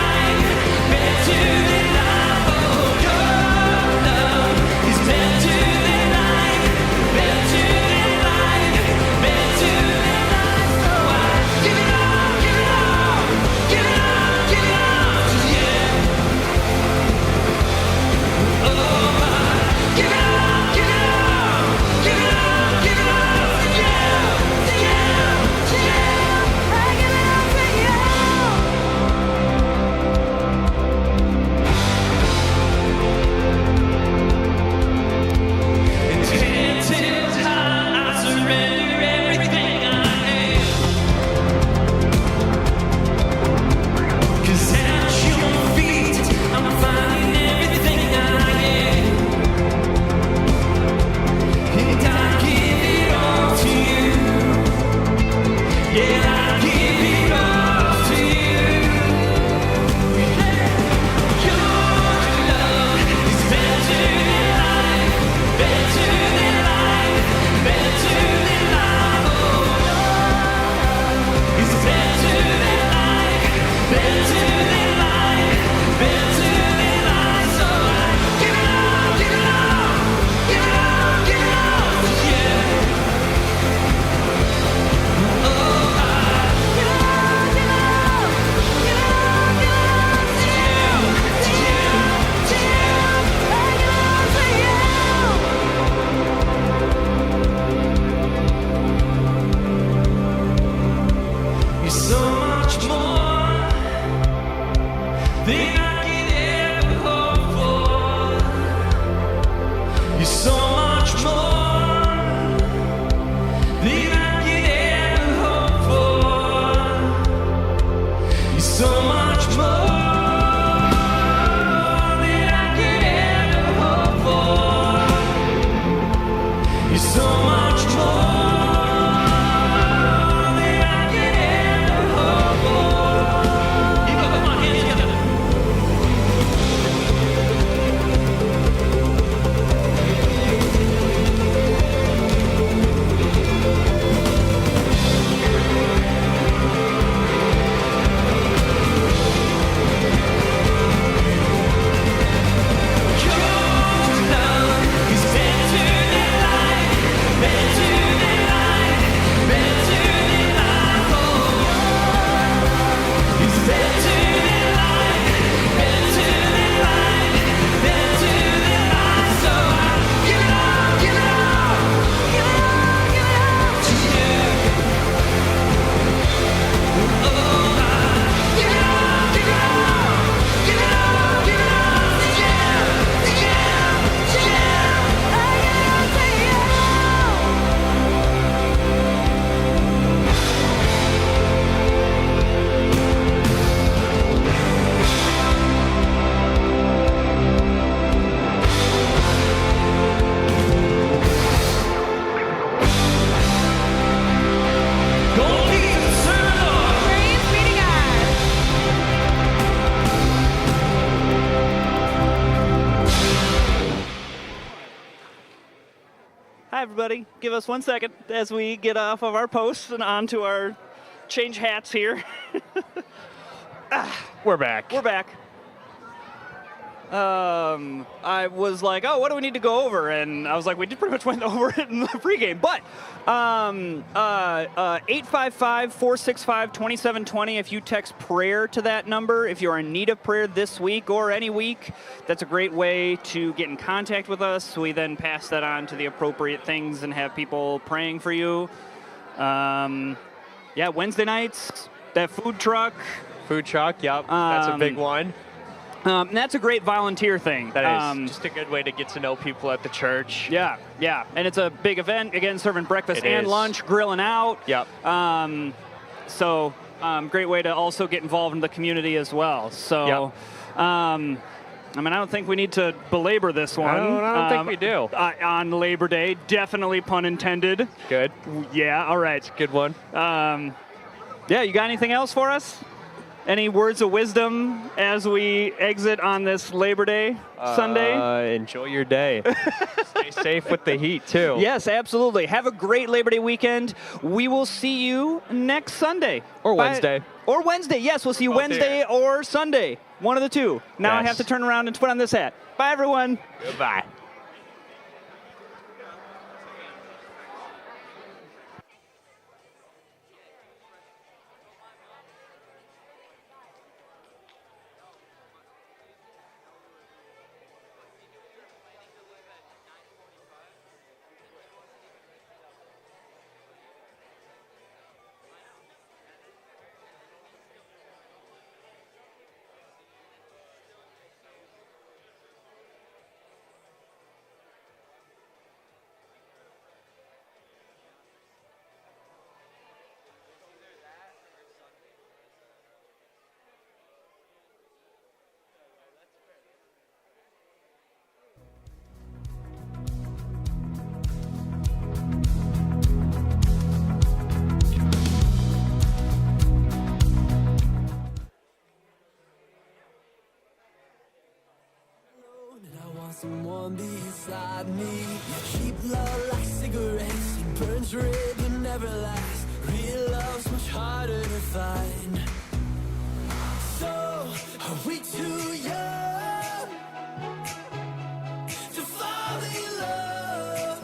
S3: than I could ever hope for. You're so much more than I could ever hope for. You're so much more than I could ever hope for. You're so much more.
S1: Hi, everybody. Give us 1 second as we get off of our posts and onto our change hats here.
S2: We're back.
S1: We're back. I was like, oh, what do we need to go over? And I was like, we just pretty much went over it in the pregame. But 855-465-2720, if you text prayer to that number, if you're in need of prayer this week or any week, that's a great way to get in contact with us. We then pass that on to the appropriate things and have people praying for you. Yeah, Wednesday nights, that food truck.
S2: Food truck, yep. That's a big one.
S1: And that's a great volunteer thing.
S2: That is just a good way to get to know people at the church.
S1: Yeah, yeah. And it's a big event. Again, serving breakfast and lunch, grilling out.
S2: Yep.
S1: So great way to also get involved in the community as well. So,
S2: yep.
S1: I mean, I don't think we need to belabor this one.
S2: I don't think we do.
S1: On Labor Day, definitely pun intended.
S2: Good.
S1: Yeah, all right.
S2: Good one.
S1: Yeah, you got anything else for us? Any words of wisdom as we exit on this Labor Day Sunday?
S2: Enjoy your day. Stay safe with the heat, too.
S1: Yes, absolutely. Have a great Labor Day weekend. We will see you next Sunday.
S2: Or Wednesday.
S1: Or Wednesday. Yes, we'll see you Wednesday or Sunday. One of the two. Now I have to turn around and put on this hat. Bye, everyone.
S2: Goodbye.
S5: Someone beside me. Cheap love like cigarettes. It burns red but never lasts. Real love's much harder to find. So, are we too young to fall in love?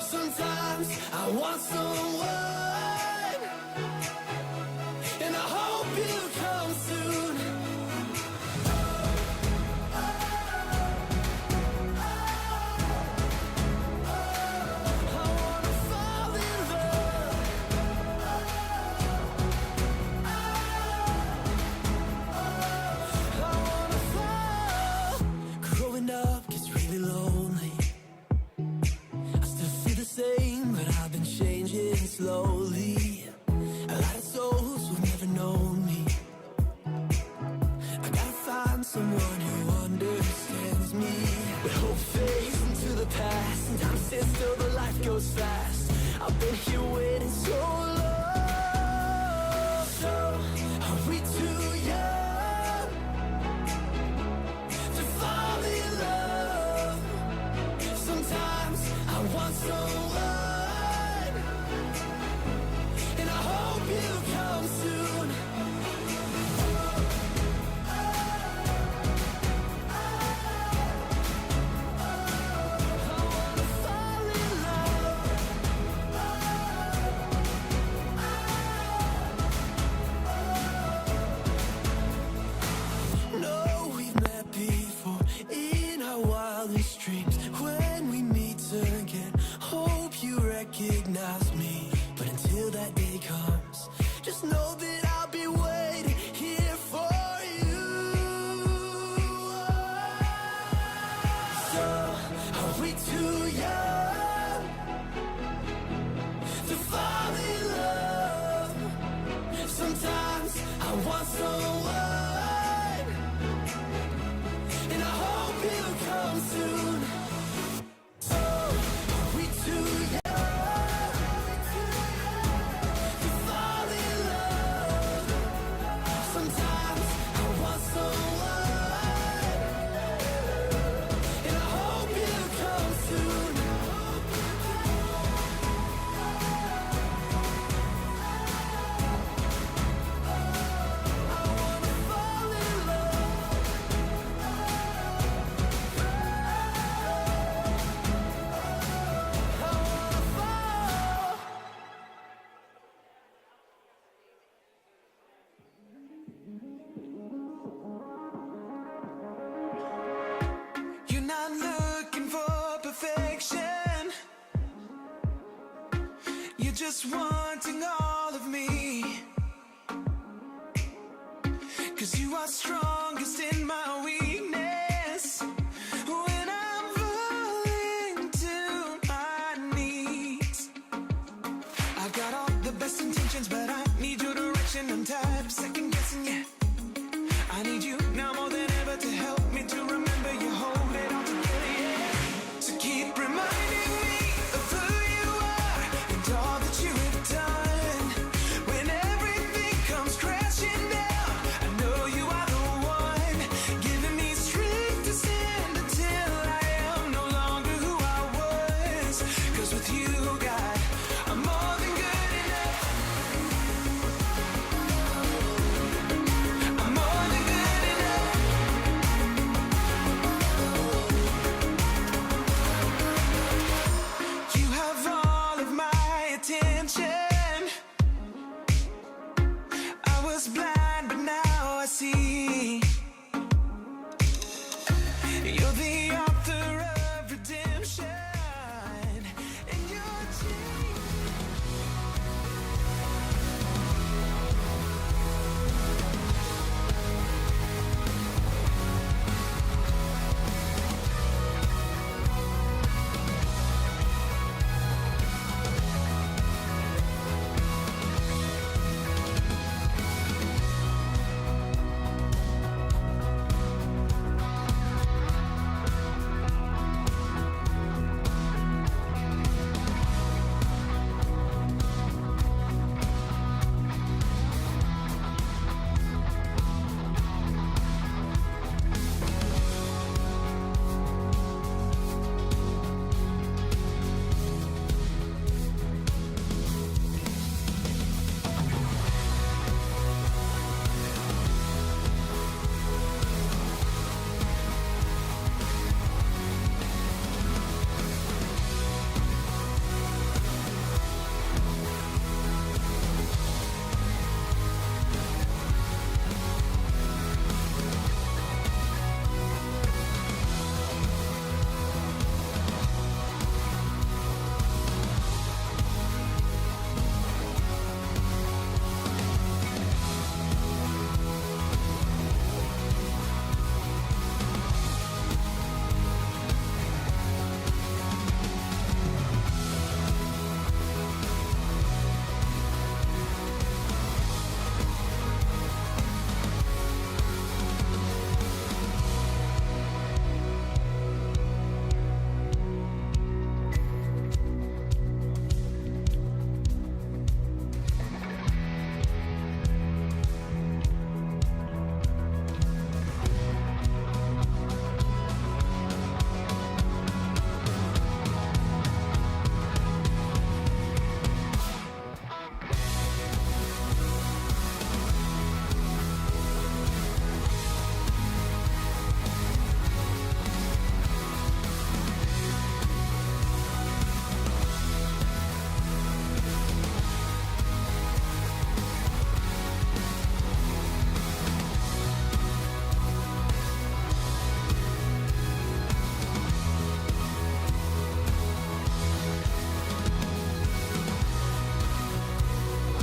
S5: Sometimes I want someone, and I hope you come soon. I someone who understands me. But hope fades into the past, and time stands still, but life goes fast. I've been here waiting so long. So, are we too young to fall in love? Sometimes I want someone, and I hope you come soon. Dreams when we meet again, hope you recognize me. But until that day comes, just know that I'll be waiting here for you. So, are we too young to fall in love? Sometimes I want someone, and I hope you come soon. You're not looking for perfection, you're just wanting all of me. 'Cause you are strong.